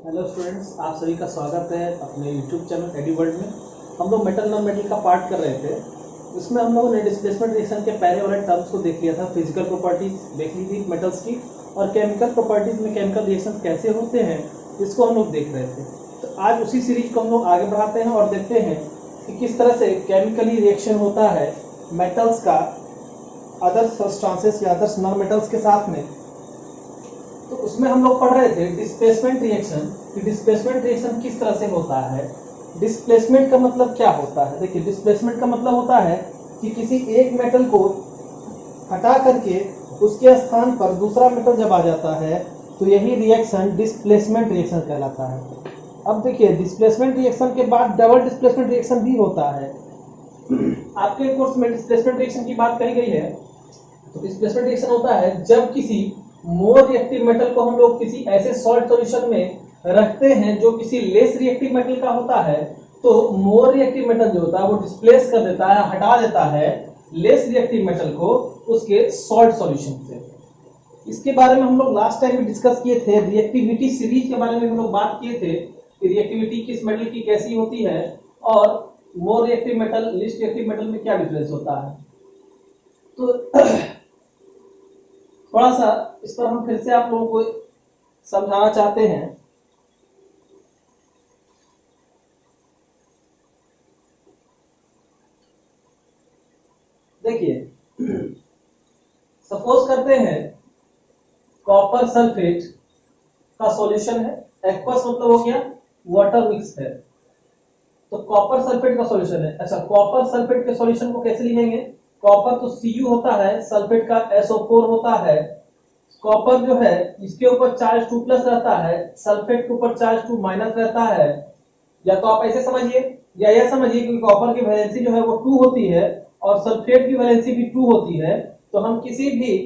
Hello students, आप सभी का स्वागत है अपने यूट्यूब चैनल एडी वर्ल्ड में। हम लोग मेटल नॉन मेटल का पार्ट कर रहे थे। इसमें हम लोगों ने डिस्प्लेसमेंट रिएक्शन के पहले वाले टर्म्स को देख लिया था, फिजिकल प्रॉपर्टीज देख ली थी मेटल्स की, और केमिकल प्रॉपर्टीज में केमिकल रिएक्शन कैसे होते हैं इसको हम लोग देख रहे थे। तो आज उसी सीरीज को हम लोग आगे बढ़ाते हैं और देखते हैं कि किस तरह से केमिकली रिएक्शन होता है मेटल्स का अदर सब्सटेंसेस या अदर नॉन मेटल्स के साथ में। तो उसमें हम लोग पढ़ रहे थे डिस्प्लेसमेंट रिएक्शन कि डिस्प्लेसमेंट रिएक्शन किस तरह से होता है। डिस्प्लेसमेंट का मतलब क्या होता है? देखिए, डिस्प्लेसमेंट का मतलब होता है कि किसी एक मेटल को हटा करके उसके स्थान पर दूसरा मेटल जब आ जाता है तो यही रिएक्शन डिस्प्लेसमेंट रिएक्शन कहलाता है। अब देखिए, डिस्प्लेसमेंट रिएक्शन के बाद डबल डिस्प्लेसमेंट रिएक्शन भी होता है। आपके कोर्स में डिस्प्लेसमेंट रिएक्शन की बात कही गई है। तो डिस्प्लेसमेंट रिएक्शन होता है जब किसी मोर रिएक्टिव मेटल को हम लोग किसी ऐसे सॉल्ट सॉल्यूशन में रखते हैं जो किसी लेस रिएक्टिव मेटल का होता है, तो मोर रिएक्टिव मेटल जो होता है वो डिस्प्लेस कर देता है, हटा देता है लेस रिएक्टिव मेटल को उसके सॉल्ट सॉल्यूशन से। इसके बारे में हम लोग लास्ट टाइम भी डिस्कस किए थे। रिएक्टिविटी सीरीज के बारे में हम लोग बात किए थे कि रिएक्टिविटी किस मेटल की कैसी होती है और मोर reactive metal less reactive metal में क्या डिफरेंस होता है। तो थोड़ा सा इस पर हम फिर से आप लोगों को समझाना चाहते हैं। देखिए, सपोज करते हैं कॉपर सल्फेट का सॉल्यूशन है। एक्वस मतलब हो गया वाटर मिक्स है, तो कॉपर सल्फेट का सॉल्यूशन है। अच्छा, कॉपर सल्फेट के सॉल्यूशन को कैसे लिखेंगे? कॉपर तो Cu होता है, सल्फेट का SO4 होता है। कॉपर जो है इसके ऊपर चार्ज 2 प्लस रहता है, सल्फेट के ऊपर चार्ज 2 माइनस रहता है। या तो आप ऐसे समझिए या यह समझिए कि कॉपर की वैलेंसी जो है वो 2 होती है और सल्फेट की वैलेंसी भी 2 होती है। तो हम किसी भी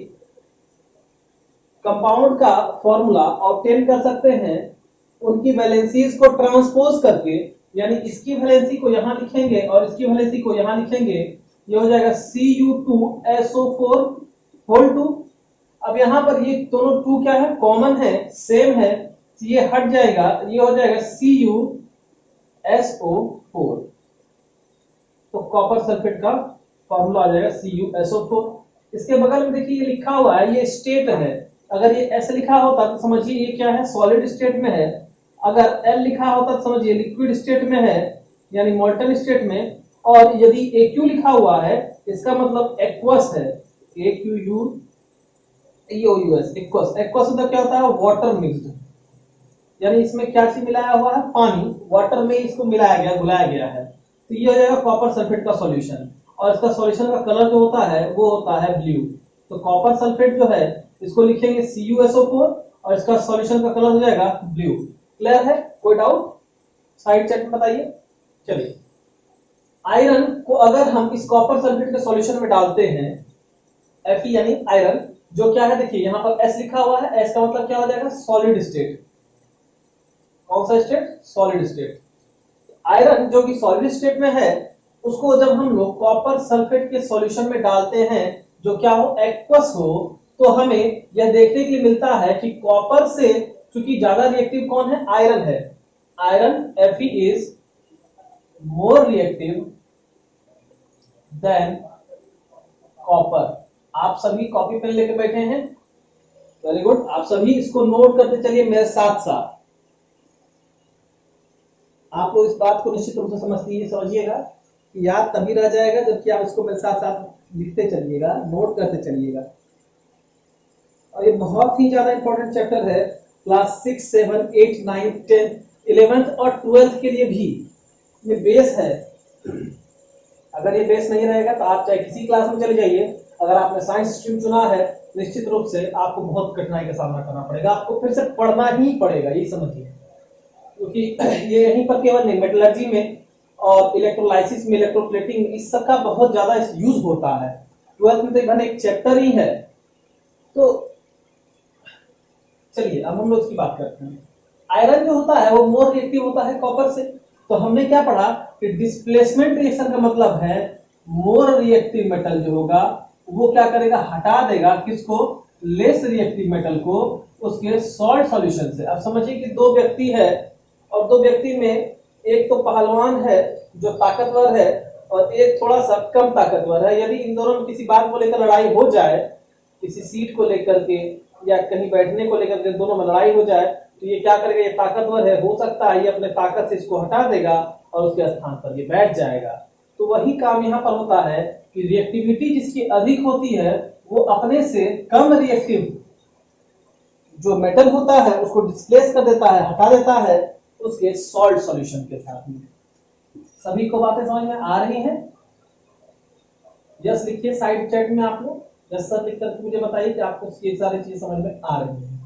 कंपाउंड का फॉर्मूला ऑब्टेन कर सकते हैं उनकी वैलेंसीज को ट्रांसपोज करके, यानी इसकी वैलेंसी को यहां लिखेंगे और इसकी वैलेंसी को यहां लिखेंगे। ये हो जाएगा Cu2SO4 होल 2। अब यहां पर ये दोनों 2 क्या है? कॉमन है, सेम है, तो ये हट जाएगा, ये हो जाएगा CuSO4। तो कॉपर सल्फेट का फॉर्मूला आ जाएगा CuSO4। इसके बगल में देखिए ये लिखा हुआ है, ये स्टेट है। अगर ये ऐसे लिखा होता तो समझिए ये क्या है? सॉलिड स्टेट में है। अगर L लिखा होता तो समझिए लिक्विड स्टेट में है, यानी मोल्टन स्टेट में। और यदि AQ लिखा हुआ है इसका मतलब एक्वस है, AQUEOUS। एक्वस, एक्वस मतलब क्या होता है? वाटर मिक्स्ड, यानी इसमें क्या चीज मिलाया हुआ है? पानी, वाटर में इसको मिलाया गया, घुलाया गया है। तो ये हो जाएगा कॉपर सल्फेट का सॉल्यूशन। और इसका सॉल्यूशन का कलर जो होता है वो होता है ब्लू। तो कॉपर सल्फेट जो है इसको लिखेंगे CuSO4 और इसका सॉल्यूशन का कलर हो जाएगा ब्लू। क्लियर है? कोई डाउट साइड चैट में बताइए। चलिए, आयरन को अगर हम इस कॉपर सल्फेट के सॉल्यूशन में डालते हैं, Fe यानी आयरन, जो क्या है देखिए यहाँ पर S लिखा हुआ है, S का मतलब क्या हो जाएगा? Solid state. कौन सा स्टेट? Solid state. आयरन जो कि सॉलिड स्टेट में है उसको जब हम लोग कॉपर सल्फेट के सॉल्यूशन में डालते हैं जो क्या हो? एक्वस हो, तो हमें यह देखने के लिए मिलता है कि कॉपर से चूंकि ज्यादा रिएक्टिव कौन है? आयरन है। Iron Fe is more reactive than copper. आप सभी कॉपी पेन लेके बैठे हैं? वेरी गुड, आप सभी इसको नोट करते चलिए मेरे साथ साथ। आप लोग इस बात को निश्चित रूप से समझिएगा कि याद तभी रह जाएगा जबकि आप इसको मेरे साथ साथ लिखते चलिएगा, नोट करते चलिएगा। और ये बहुत ही ज्यादा इंपॉर्टेंट चैप्टर है क्लास 6, 7, 8, 9, 10, 11th और 12th के लिए भी। ये बेस है। अगर ये बेस नहीं रहेगा तो आप चाहे किसी क्लास में चले जाइए, अगर आपने साइंस स्ट्रीम चुना है निश्चित रूप से आपको बहुत कठिनाई का सामना करना पड़ेगा, आपको फिर से पढ़ना ही पड़ेगा, यही समझिए। क्योंकि ये यहीं पर केवल नहीं, मेटलर्जी में और इलेक्ट्रोलाइसिस में, इलेक्ट्रोप्लेटिंग में इस सब का बहुत ज्यादा यूज होता है। 12th में तो इवन एक चैप्टर ही है। तो चलिए अब हम लोग इसकी बात करते हैं। आयरन जो होता है वो मोर रिएक्टिव होता है कॉपर से। तो हमने क्या पढ़ा कि डिस्प्लेसमेंट रिएक्शन का मतलब है मोर रिएक्टिव मेटल जो होगा वो क्या करेगा? हटा देगा किसको? लेस रिएक्टिव मेटल को उसके सॉल्ट सॉल्यूशन से। अब समझिए कि दो व्यक्ति है और दो व्यक्ति में एक तो पहलवान है जो ताकतवर है और एक थोड़ा सा कम ताकतवर है। यदि इन दोनों में किसी बात को लेकर लड़ाई हो जाए, किसी सीट को लेकर के या कहीं बैठने को लेकर के दोनों में लड़ाई हो जाए, तो ये क्या करेगा, ये ताकतवर है, हो सकता है ये अपने ताकत से इसको हटा देगा और उसके स्थान पर ये बैठ जाएगा। तो वही काम यहाँ पर होता है कि रिएक्टिविटी जिसकी अधिक होती है वो अपने से कम रिएक्टिव जो मेटल होता है उसको डिस्प्लेस कर देता है, हटा देता है उसके सॉल्ट सॉल्यूशन के साथ में। सभी को बातें समझ में आ रही हैं? यस लिखिए साइड चैट में आप लोग, यस सर लिख करके मुझे बताइए कि आपको ये सारी चीजें समझ में आ रही हैं।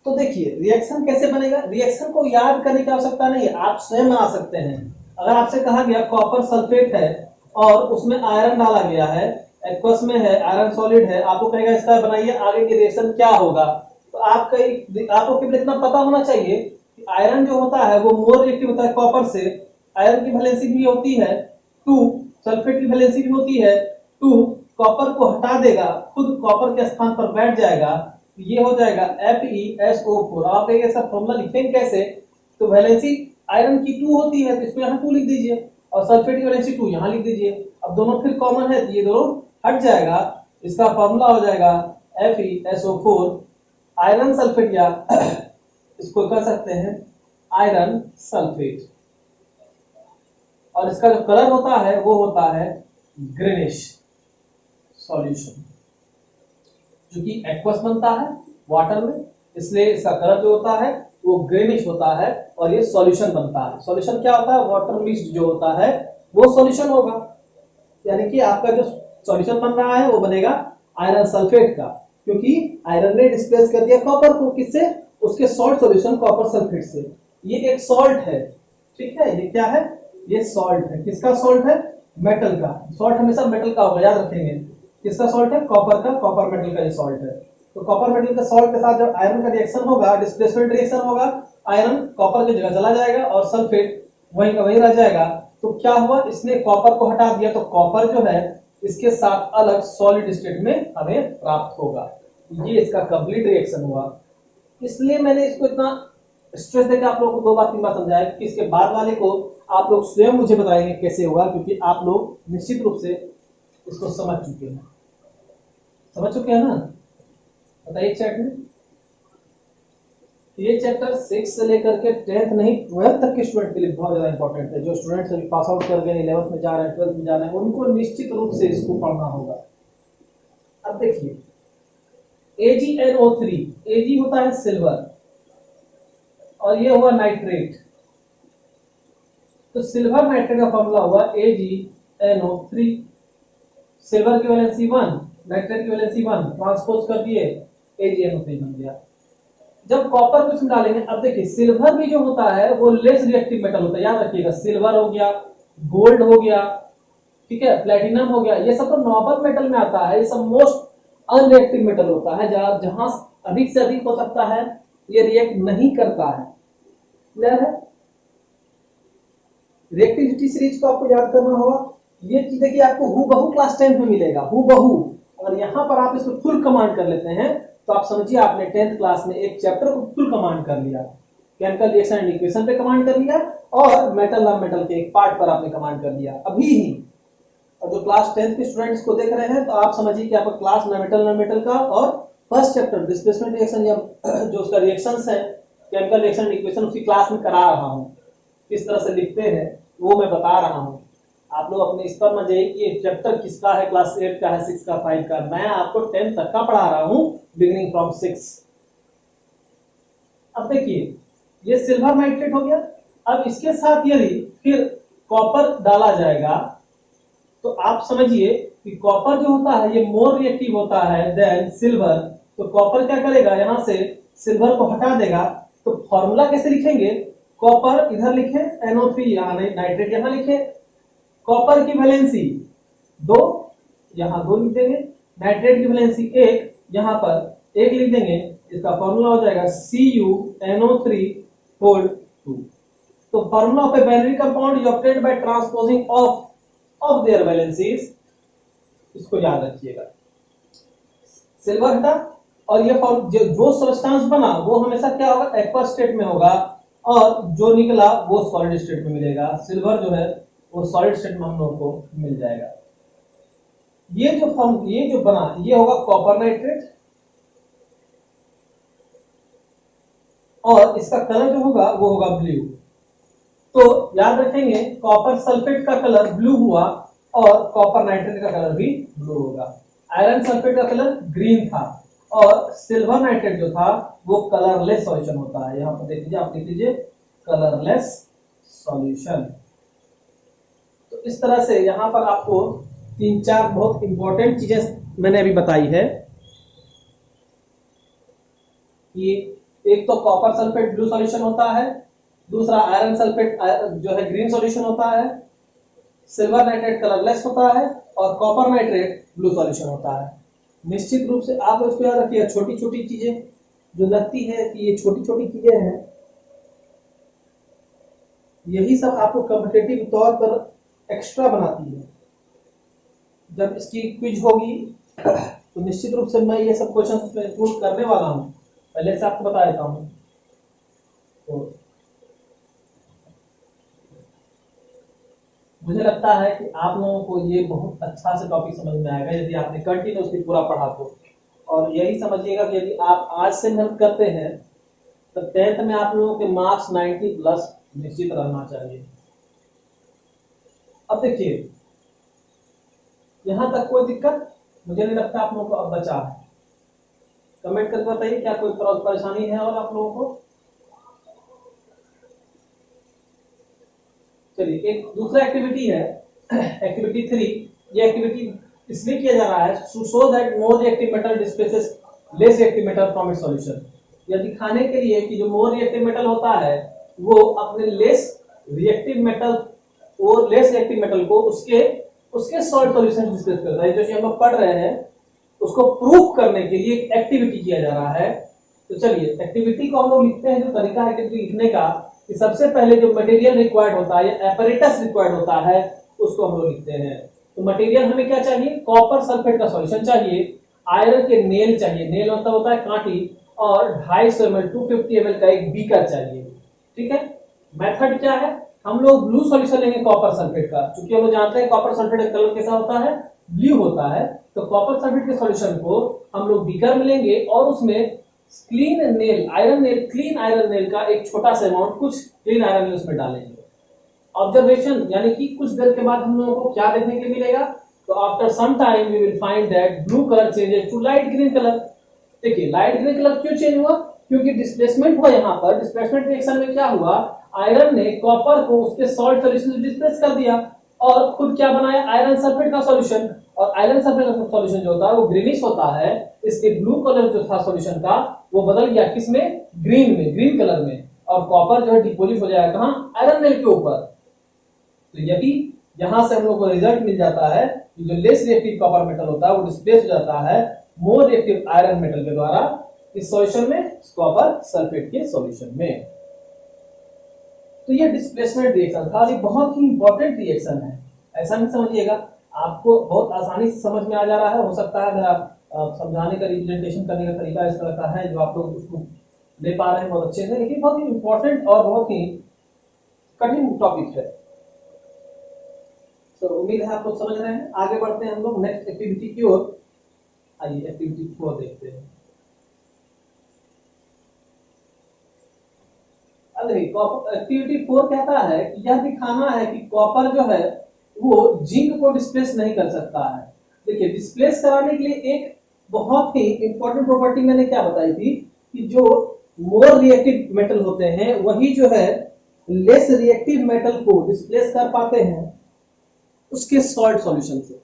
तो देखिए रिएक्शन कैसे बनेगा। रिएक्शन को याद करने की आवश्यकता नहीं है, आप स्वयं बना सकते हैं। अगर आपसे कहा गया कॉपर सल्फेट है और उसमें आयरन डाला गया है, एक्वस में है, आयरन सॉलिड है, आपको कहेगा इसका बनाइए, आगे की रिएक्शन क्या होगा। तो आपको केवल इतना पता होना चाहिए कि आयरन जो होता है वो मोर रिएक्टिव होता है कॉपर से, आयरन की वैलेंसी भी होती है 2, सल्फेट की वैलेंसी भी होती है 2, कॉपर को हटा देगा, खुद कॉपर के स्थान पर बैठ जाएगा, ये हो जाएगा FeSO4। आप कहेंगे सर फॉर्मूला लिखेंगे कैसे, तो वैलेंसी आयरन की 2 होती है तो इसको यहाँ 2 लिख दीजिए और सल्फेट की वैलेंसी 2 यहाँ लिख दीजिए। अब दोनों फिर कॉमन है तो ये दोनों हट जाएगा, इसका फॉर्मूला हो जाएगा FeSO4 आयरन सल्फेट, या इसको कर सकते हैं आयरन सल्फेट। और इसका जो कलर होता है वो होता है ग्रीनिश सॉल्यूशन, जो कि एक्वस बनता है वाटर में, इसलिए इसका कलर जो होता है वो ग्रीनिश होता है और ये सॉल्यूशन बनता है। सॉल्यूशन क्या होता है, वाटर मिक्स्ड जो होता है वो सॉल्यूशन होगा, यानी कि आपका जो सॉल्यूशन बन रहा है वो बनेगा आयरन सल्फेट का, क्योंकि आयरन ने डिस्प्लेस कर दिया कॉपर को, किससे, उसके सॉल्ट सॉल्यूशन कॉपर सल्फेट से। ये एक सॉल्ट है, ठीक है, ये क्या है, ये सॉल्ट है। किसका सॉल्ट है, मेटल का। सॉल्ट हमेशा मेटल का होगा, याद रखेंगे। किसका सॉल्ट है, कॉपर का, कॉपर मेटल का ये सॉल्ट है। तो कॉपर मेटल के सॉल्ट के साथ जब आयरन का रिएक्शन होगा, डिस्प्लेसमेंट रिएक्शन होगा, आयरन कॉपर की जगह चला जाएगा और सल्फेट वहीं का वहीं रह जाएगा। तो क्या हुआ, इसने कॉपर को हटा दिया तो कॉपर जो है इसके साथ अलग सॉलिड स्टेट में हमें प्राप्त होगा। ये इसका कंप्लीट रिएक्शन हुआ। इसलिए मैंने इसको इतना स्ट्रेस देकर आप लोगों को 2 बार 3 बार समझाया कि इसके बाद वाले को आप लोग स्वयं मुझे बताएंगे कैसे होगा, क्योंकि आप लोग निश्चित रूप से इसको समझ चुके हैं। समझ चुके हैं ना, बताइए चैट में। ये चैप्टर 6 से लेकर के 10th नहीं 12th तक के स्टूडेंट के लिए बहुत ज्यादा इंपॉर्टेंट है। जो स्टूडेंट्स अभी पास आउट कर गए, 11th में जा रहे हैं, 12th में जा रहे हैं, उनको निश्चित रूप से इसको पढ़ना होगा। अब देखिए AgNO3, Ag होता है सिल्वर और ये हुआ नाइट्रेट। तो सिल्वर नाइट्रेट का फॉर्मूला हुआ AgNO3। सिल्वर की वैलेंसी 1, नाइट्रेट की वैलेंसी 1, ट्रांसपोज कर दिए, AgNO3 बन गया। जब कॉपर को इसमें डालेंगे, अब देखिए सिल्वर भी जो होता है वो लेस रिएक्टिव मेटल होता है, याद रखिएगा। सिल्वर हो गया, गोल्ड हो गया, ठीक है, प्लेटिनम हो गया, ये सब तो नॉर्मल मेटल में आता है। ये सब मोस्ट अनरिएक्टिव मेटल होता है, जहां अधिक से अधिक हो सकता है ये रिएक्ट नहीं करता है। क्लियर है। रिएक्टिविटी सीरीज को आपको याद करना होगा। ये चीज देखिए आपको हूबहू क्लास 10 में मिलेगा, हूबहू। और यहाँ पर आप इसको फुल कमांड कर लेते हैं तो आप समझिए आपने 10th क्लास में एक चैप्टर को फुल कमांड कर लिया। केमिकल रिएक्शन एंड इक्वेशन पे कमांड कर लिया और मेटल नॉन मेटल के एक पार्ट पर आपने कमांड कर लिया अभी ही। और जो क्लास 10th के स्टूडेंट्स को देख रहे हैं तो आप समझिए कि आपका क्लास मेटल नॉन मेटल का और फर्स्ट चैप्टर डिस्प्लेसमेंट रिएक्शन या जो उसका रिएक्शंस है, केमिकल रिएक्शन एंड इक्वेशन, उसी क्लास में करा रहा हूं। किस तरह से लिखते हैं वो मैं बता रहा हूं। आप लोग अपने इस पर मत जाइए कि ये चैप्टर किसका है, क्लास 8 का है, 6 का, 5 का। मैं आपको 10 तक का पढ़ा रहा हूं, बिगिनिंग फ्रॉम 6। अब देखिए ये सिल्वर नाइट्रेट हो गया। अब इसके साथ यदि फिर कॉपर डाला जाएगा तो आप समझिए कि कॉपर जो होता है ये मोर रिएक्टिव होता है देन सिल्वर। तो कॉपर क्या करेगा, यहां से सिल्वर को हटा देगा। तो फॉर्मूला कैसे लिखेंगे, कॉपर इधर लिखे, NO3 यहां नाइट्रेट यहां लिखे, कॉपर की वैलेंसी 2 यहां 2 लिख देंगे, नाइट्रेट की वैलेंसी 1 यहां पर 1 लिख देंगे। इसका फॉर्मूला हो जाएगा CuNO3(2). तो formula of a binary compound is obtained by transposing of their valencies. इसको याद रखिएगा। सिल्वर हटा और ये जो सब्सटेंस बना वो हमेशा क्या होगा, एक्वस स्टेट में होगा, और जो निकला वो सॉलिड स्टेट में मिलेगा। सिल्वर जो है वो सॉलिड स्टेट में हम लोग को मिल जाएगा। ये जो बना ये होगा कॉपर नाइट्रेट, और इसका कलर जो होगा वो होगा ब्लू। तो याद रखेंगे कॉपर सल्फेट का कलर ब्लू हुआ और कॉपर नाइट्रेट का कलर भी ब्लू होगा। आयरन सल्फेट का कलर ग्रीन था और सिल्वर नाइट्रेट जो था वो कलरलेस सॉल्यूशन होता है। यहां पर देख लीजिए, आप लिख लीजिए कलरलेस सॉल्यूशन। तो इस तरह से यहां पर आपको 3-4 बहुत इंपॉर्टेंट चीजें मैंने अभी बताई है कि एक तो कॉपर सल्फेट ब्लू सॉल्यूशन होता है, दूसरा आयरन सल्फेट जो है ग्रीन सॉल्यूशन होता है, सिल्वर नाइट्रेट कलरलेस होता है, और कॉपर नाइट्रेट ब्लू सॉल्यूशन होता है। निश्चित रूप से आप इसको याद रखिए, छोटी छोटी चीजें जो लगती है कि ये छोटी छोटी चीजें हैं, यही सब आपको कॉम्पिटिटिव तौर पर एक्स्ट्रा बनाती है। जब इसकी क्विज होगी तो निश्चित रूप से मैं ये सब क्वेश्चन इंक्लूड करने वाला हूं, पहले से आपको बता देता हूं। तो मुझे लगता है कि आप लोगों को ये बहुत अच्छा से टॉपिक समझ में आएगा यदि आपने कंटिन्यूसली पूरा पढ़ा तो। और यही समझिएगा कि यदि आप आज से मेहनत करते हैं तो 10th में आप लोगों के मार्क्स 90 प्लस निश्चित रहना चाहिए। अब देखिए, यहां तक कोई दिक्कत मुझे नहीं लगता आप लोगों को अब बचा है। कमेंट करके बताइए क्या कोई परेशानी है और आप लोगों को। चलिए, एक दूसरा एक्टिविटी है, एक्टिविटी 3। ये एक्टिविटी इसलिए किया जा रहा है to show that more reactive metal displaces less reactive metal from its solution. यह दिखाने के लिए कि जो मोर रिएक्टिव मेटल होता है वो अपने लेस रिएक्टिव मेटल को उसके सॉल्ट सॉल्यूशन डिस्प्लेस करता है। जो हम लोग पढ़ रहे हैं उसको प्रूफ करने के लिए एक एक्टिविटी किया जा रहा है। तो चलिए, एक्टिविटी को हम लोग लिखते हैं। जो तरीका है एक्टिविटी लिखने का कि सबसे पहले जो मटेरियल रिक्वायर्ड होता है या एपरेटस रिक्वायर्ड होता है उसको हम लोग लिखते हैं। तो मटेरियल हमें क्या चाहिए, कॉपर सल्फेट का सॉल्यूशन चाहिए, आयरन के नेल चाहिए, नेल मतलब होता है कांटी, और 250 ml 250 ml का एक बीकर चाहिए। ठीक है, मेथड क्या है, हम लोग ब्लू सॉल्यूशन लेंगे कॉपर सल्फेट का, क्योंकि हम लोग जानते हैं कॉपर सल्फेट का कलर कैसा होता है, ब्लू होता है। तो कॉपर सल्फेट के सॉल्यूशन को हम लोग बीकर में लेंगे और उसमें क्लीन आयरन नेल का एक छोटा सा अमाउंट, कुछ क्लीन आयरन नेल उसमें डालेंगे। ऑब्जर्वेशन यानी कि कुछ देर के बाद हम लोगों को क्या देखने के लिए मिलेगा, तो after some time we will find that blue colour changes to light green colour. देखिए, लाइट ग्रीन कलर क्यों चेंज हुआ, क्योंकि डिस्प्लेसमेंट हुआ। यहाँ पर डिस्प्लेसमेंट रिएक्शन में क्या हुआ, आयरन ने कॉपर को उसके सॉल्ट सॉल्यूशन से डिस्प्लेस कर दिया और खुद क्या बनाया, आयरन सल्फेट का सॉल्यूशन। और आयरन सल्फेट का सॉल्यूशन जो होता है वो ग्रीनिश होता है, इसके ब्लू कलर जो था सॉल्यूशन का वो बदल गया किसमें, ग्रीन कलर में, और कॉपर जो है डिपोजिट हो जाएगा कहां, आयरन नेल के ऊपर। तो यही यहां से हम लोग को रिजल्ट मिल जाता है कि जो लेस रिएक्टिव कॉपर मेटल होता है वो डिस्प्लेस हो जाता है मोर रिएक्टिव आयरन मेटल के द्वारा इस सॉल्यूशन में, कॉपर सल्फेट के सॉल्यूशन में। तो ये डिस्प्लेसमेंट रिएक्शन था, ये बहुत ही इंपॉर्टेंट रिएक्शन है। ऐसा नहीं समझिएगा, आपको बहुत आसानी से समझ में आ जा रहा है। हो सकता है मेरा समझाने का, रिप्रेजेंटेशन करने का तरीका इस तरह का है जो आप लोग उसको ले पा रहे हैं बहुत अच्छे से, लेकिन बहुत ही इंपॉर्टेंट और बहुत ही कठिन टॉपिक है। तो उम्मीद है आप लोग समझ रहे हैं। आगे बढ़ते हैं हम लोग नेक्स्ट एक्टिविटी की ओर। आइए एक्टिविटी 4 देखते हैं। एक्टिविटी 4 कहता है कि यह दिखाना है कि कॉपर जो है वो जिंक को डिस्प्लेस नहीं कर सकता है। देखिए, डिस्प्लेस कराने के लिए एक बहुत ही इंपॉर्टेंट प्रॉपर्टी मैंने क्या बताई थी कि जो मोर रिएक्टिव मेटल होते हैं वही जो है लेस रिएक्टिव मेटल को डिस्प्लेस कर पाते हैं उसके सॉल्ट सॉल्यूशन से।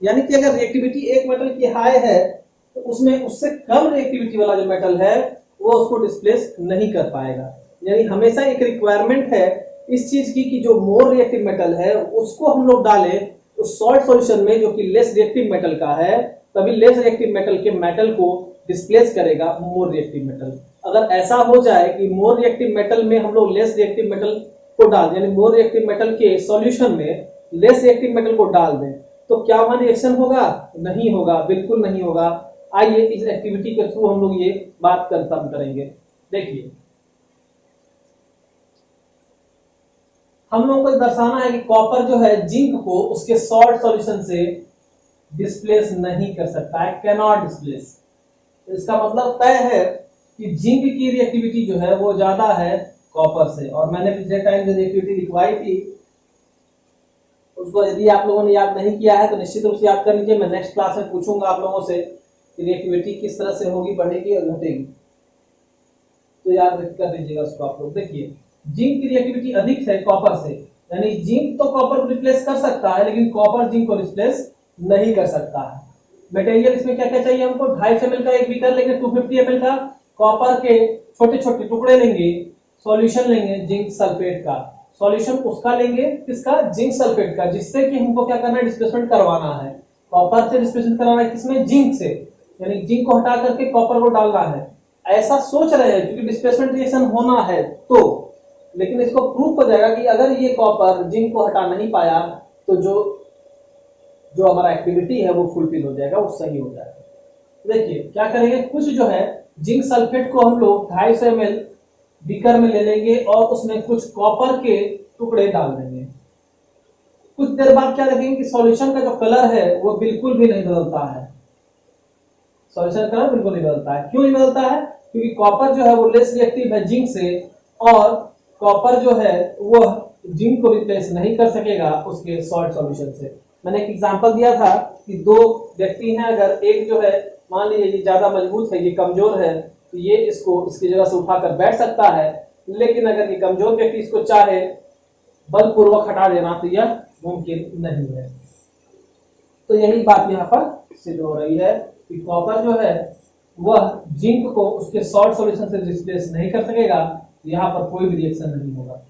यानी कि अगर रिएक्टिविटी एक मेटल की हाई है तो उसमें उससे कम रिएक्टिविटी वाला जो मेटल है वो उसको डिस्प्लेस नहीं कर पाएगा। यानी हमेशा एक रिक्वायरमेंट है इस चीज की कि जो मोर रिएक्टिव मेटल है उसको हम लोग डालें उस सॉल्ट सॉल्यूशन में जो कि लेस रिएक्टिव मेटल का है, तभी लेस रिएक्टिव मेटल के मेटल को डिस्प्लेस करेगा मोर रिएक्टिव मेटल। अगर ऐसा हो जाए कि मोर रिएक्टिव मेटल में हम लोग लेस रिएक्टिव मेटल को डाल, यानी मोर रिएक्टिव मेटल के सॉल्यूशन में लेस रिएक्टिव मेटल को डाल दें, तो क्या वहां रिएक्शन होगा? नहीं होगा, बिल्कुल नहीं होगा। आइए इस एक्टिविटी के थ्रू हम लोग ये बात कंफर्म करेंगे। देखिए, हम लोगों को दर्शाना है कि कॉपर जो है जिंक को उसके सॉल्ट सॉल्यूशन से डिस्प्लेस नहीं कर सकता है, कैन नॉट डिस्प्लेस। इसका मतलब तय है कि जिंक की रिएक्टिविटी जो है वो ज्यादा है कॉपर से। और मैंने पिछले टाइम जो रिएक्टिविटी लिखवाई थी उसको यदि आप लोगों ने याद नहीं किया है तो निश्चित रूप से याद कर लीजिए। मैं नेक्स्ट क्लास में पूछूंगा आप लोगों से कि रिएक्टिविटी किस तरह से होगी, बढ़ेगी और घटेगी, तो याद कर लीजिएगा उसको आप लोग। देखिए, जिंक की रिएक्टिविटी अधिक है कॉपर से, यानी जिंक तो कॉपर को रिप्लेस कर सकता है लेकिन कॉपर जिंक को रिप्लेस नहीं कर सकता है। मटेरियल इसमें क्या क्या चाहिए हमको? 250 ml का एक बीकर लेंगे, 250 ml का कॉपर के छोटे छोटे टुकड़े लेंगे, सॉल्यूशन लेंगे जिंक सल्फेट का, सॉल्यूशन उसका लेंगे किसका? जिंक सल्फेट का, जिससे कि हमको क्या करना है? डिस्प्लेसमेंट करवाना है। कॉपर से डिस्प्लेसमेंट करवाना है किसमें? जिंक से, यानी जिंक को हटा करके कॉपर को डालना है। ऐसा सोच रहे हैं क्योंकि डिस्प्लेसमेंट रिएक्शन होना है तो, लेकिन इसको प्रूफ हो जाएगा कि अगर ये कॉपर जिंक को हटा नहीं पाया तो जो जो हमारा एक्टिविटी है वो फुलफिल हो जाएगा, वो सही हो जाएगा। देखिए क्या करेंगे, कुछ जो है जिंक सल्फेट को हम लोग 250 ml बीकर में ले लेंगे और उसमें कुछ कॉपर के टुकड़े डाल देंगे। कुछ देर बाद क्या देखेंगे कि सॉल्यूशन का जो कलर है वो बिल्कुल भी नहीं बदलता है। सॉल्यूशन कलर बिल्कुल नहीं बदलता है। क्यों नहीं बदलता है? क्योंकि कॉपर जो है वो लेस रिएक्टिव है जिंक से, और कॉपर जो है वो जिंक को रिप्लेस नहीं कर सकेगा उसके सॉल्ट सॉल्यूशन से। मैंने एक एग्जांपल दिया था कि दो व्यक्ति हैं, अगर एक जो है मान लीजिए ये ज्यादा मजबूत है, ये कमजोर है, तो ये इसको इसकी जगह से उठाकर बैठ सकता है, लेकिन अगर ये कमजोर व्यक्ति इसको चाहे बलपूर्वक हटा देना तो यह मुमकिन नहीं है। तो यही बात यहाँ पर सिद्ध हो रही है कि कॉपर जो है वह जिंक को उसके सॉल्ट सॉल्यूशन से रिप्लेस नहीं कर सकेगा, यहाँ पर कोई भी रिएक्शन नहीं होगा।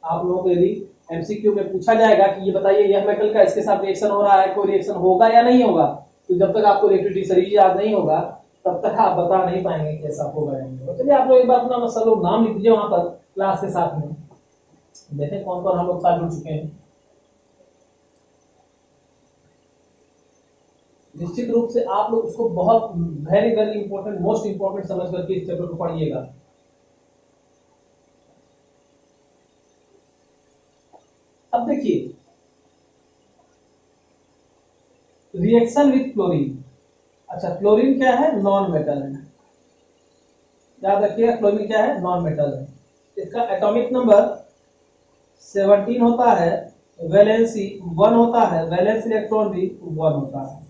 आप लोगों को यदि एमसीक्यू में पूछा जाएगा कि ये बताइए यह मेटल का इसके साथ रिएक्शन हो रहा है, कोई रिएक्शन होगा या नहीं होगा, तो जब तक आपको रिएक्टिविटी सीरीज याद नहीं होगा तब तक आप बता नहीं पाएंगे कि ऐसा होगा या नहीं होगा। चलिए आप लोग एक बार अपना सब लोग नाम लिख दीजिए वहां पर क्लास के साथ में, देखें कौन कौन हम लोग साथ जुड़ चुके हैं। निश्चित रूप से आप लोग उसको बहुत very very important, most important समझ करके इस चैप्टर को पढ़िएगा। अब देखिए, रिएक्शन विथ क्लोरीन। अच्छा, क्लोरीन क्या है? नॉन मेटल है, याद रखिएगा क्लोरीन क्या है? नॉन मेटल है। इसका एटॉमिक नंबर 17 होता है, वैलेंसी 1 होता है, वैलेंस इलेक्ट्रॉन भी 1 होता है।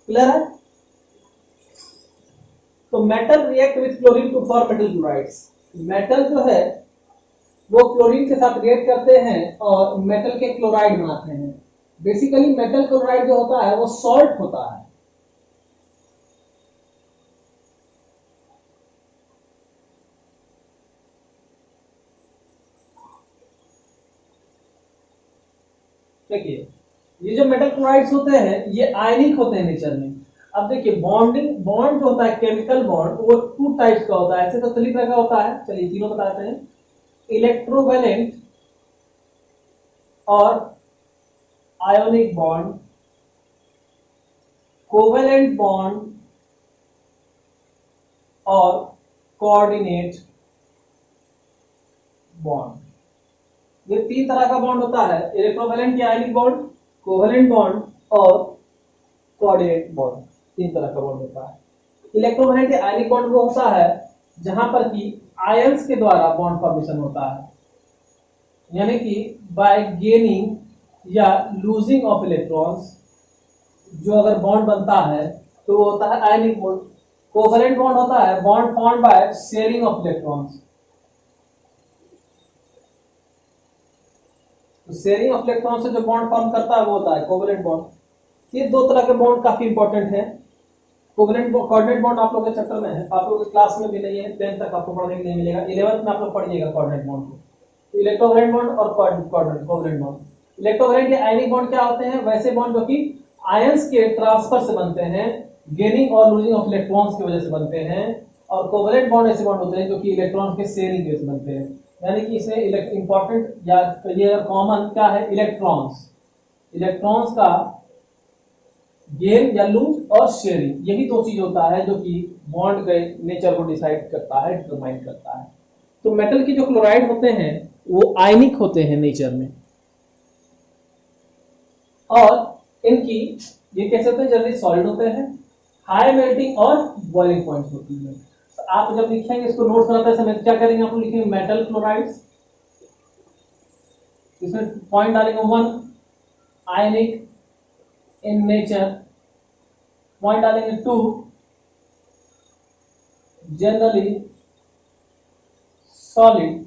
क्लियर है? तो metal react with chlorine to form metal chlorides. Metal जो है वो क्लोरीन के साथ रिएक्ट करते हैं और मेटल के क्लोराइड बनाते हैं। बेसिकली मेटल क्लोराइड जो होता है वो सॉल्ट होता है। देखिए, ये जो मेटल क्लोराइड्स होते हैं ये आयनिक होते हैं नेचर में। अब देखिए, बॉन्ड जो होता है केमिकल बॉन्ड वो 2 टाइप्स का होता है, ऐसे तो 3 तरह का होता है। चलिए तीनों बताते हैं, इलेक्ट्रोवैलेंट और आयोनिक बॉन्ड, कोवेलेंट बॉन्ड और कोऑर्डिनेट बॉन्ड। ये 3 तरह का बॉन्ड होता है, इलेक्ट्रोवैलेंट या आयनिक बॉन्ड, कोवेलेंट बॉन्ड और कोऑर्डिनेट बॉन्ड। 3 तरह का बॉन्ड होता है। इलेक्ट्रोवैलेंट या आयनिक बॉन्ड वो होता है जहां पर कि आयंस के द्वारा बॉन्ड फॉर्मेशन होता है, यानी कि बाय गेनिंग या लूजिंग ऑफ इलेक्ट्रॉन्स जो अगर बॉन्ड बनता है तो वो होता है आयनिक बॉन्ड। कोवेलेंट बॉन्ड होता है bond formed by sharing of electrons. तो शेयरिंग ऑफ इलेक्ट्रॉन से जो बॉन्ड फॉर्म करता है वो होता है कोवेलेंट बॉन्ड। ये 2 तरह के बॉन्ड काफी इंपॉर्टेंट है। कोवेलेंट कोऑर्डिनेट बॉन्ड आप लोग के चैप्टर में है, आप लोग के क्लास में भी नहीं है, 10th तक आपको पढ़ने के नहीं मिलेगा, 11th में आप लोग पढ़िएगा कोऑर्डिनेट बॉन्ड को। इलेक्ट्रोवैलेंट बॉन्ड और कोवेलेंट बॉन्ड। इलेक्ट्रोवैलेंट या आयनिक बॉन्ड क्या होते हैं? वैसे बॉन्ड जो कि आयंस के ट्रांसफर से बनते हैं, गेनिंग और लूजिंग ऑफ इलेक्ट्रॉन्स की वजह से बनते हैं। और कोवेलेंट बॉन्ड ऐसे बॉन्ड होते हैं जो कि इलेक्ट्रॉन के शेयरिंग की वजह से बनते हैं, यानी कि इसमें इंपॉर्टेंट या ये कॉमन क्या है? इलेक्ट्रॉन्स। इलेक्ट्रॉन्स का गेन या लूज और शेयरिंग, यही दो चीज होता है जो कि बॉन्ड के नेचर को डिसाइड करता है, डिटरमाइन करता है। तो मेटल के जो क्लोराइड होते हैं वो आयनिक होते हैं नेचर में, और इनकी ये कैसे होते हैं, जनरली सॉलिड होते हैं, हाई मेल्टिंग और बॉइलिंग पॉइंट होती है। तो आप जब लिखेंगे इसको नोट्स बनाते समय क्या करेंगे, आप लोग लिखेंगे मेटल क्लोराइड्स, इसमें पॉइंट डालेंगे 1 आयनिक इन नेचर, पॉइंट डालेंगे 2 जनरली सॉलिड,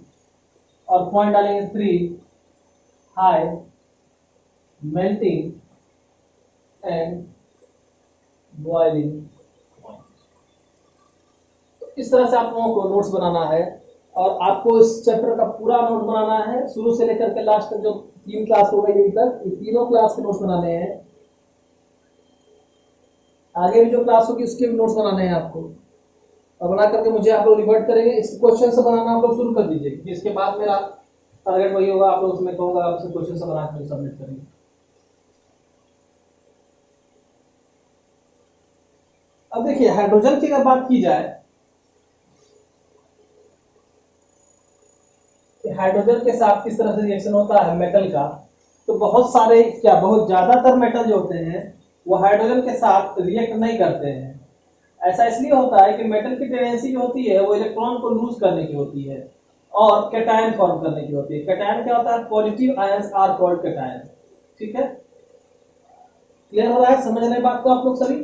और पॉइंट डालेंगे 3 high melting and boiling point. तो इस तरह से आप लोगों को नोट्स बनाना है, और आपको इस चैप्टर का पूरा नोट बनाना है शुरू से लेकर के लास्ट तक, जो 3 क्लास हो गई अभी तक, ये तीनों क्लास के नोट्स बनाने हैं। आगे भी जो क्लास होगी उसके भी नोट्स बनाने हैं आपको, और बना करके मुझे आप लोग रिवर्ट करेंगे। इस क्वेश्चन से बनाना आप लोग शुरू कर दीजिए, इसके बाद मेरा टारगेट वही होगा, आप लोग उसमें कहूँगा आपसे क्वेश्चन से बना कर सबमिट करेंगे। अब देखिए हाइड्रोजन की अगर बात की जाए, हाइड्रोजन के साथ किस तरह से रिएक्शन होता है मेटल का, तो बहुत सारे क्या बहुत ज्यादातर मेटल जो होते हैं वो हाइड्रोजन के साथ रिएक्ट नहीं करते हैं। ऐसा इसलिए होता है कि मेटल की टेंडेंसी जो होती है वो इलेक्ट्रॉन को लूज करने की होती है और कैटायन फॉर्म करने की होती है। कैटायन क्या होता है, positive ions are called cation. ठीक है, क्लियर हो रहा है, समझ रहे बात को आप लोग सभी?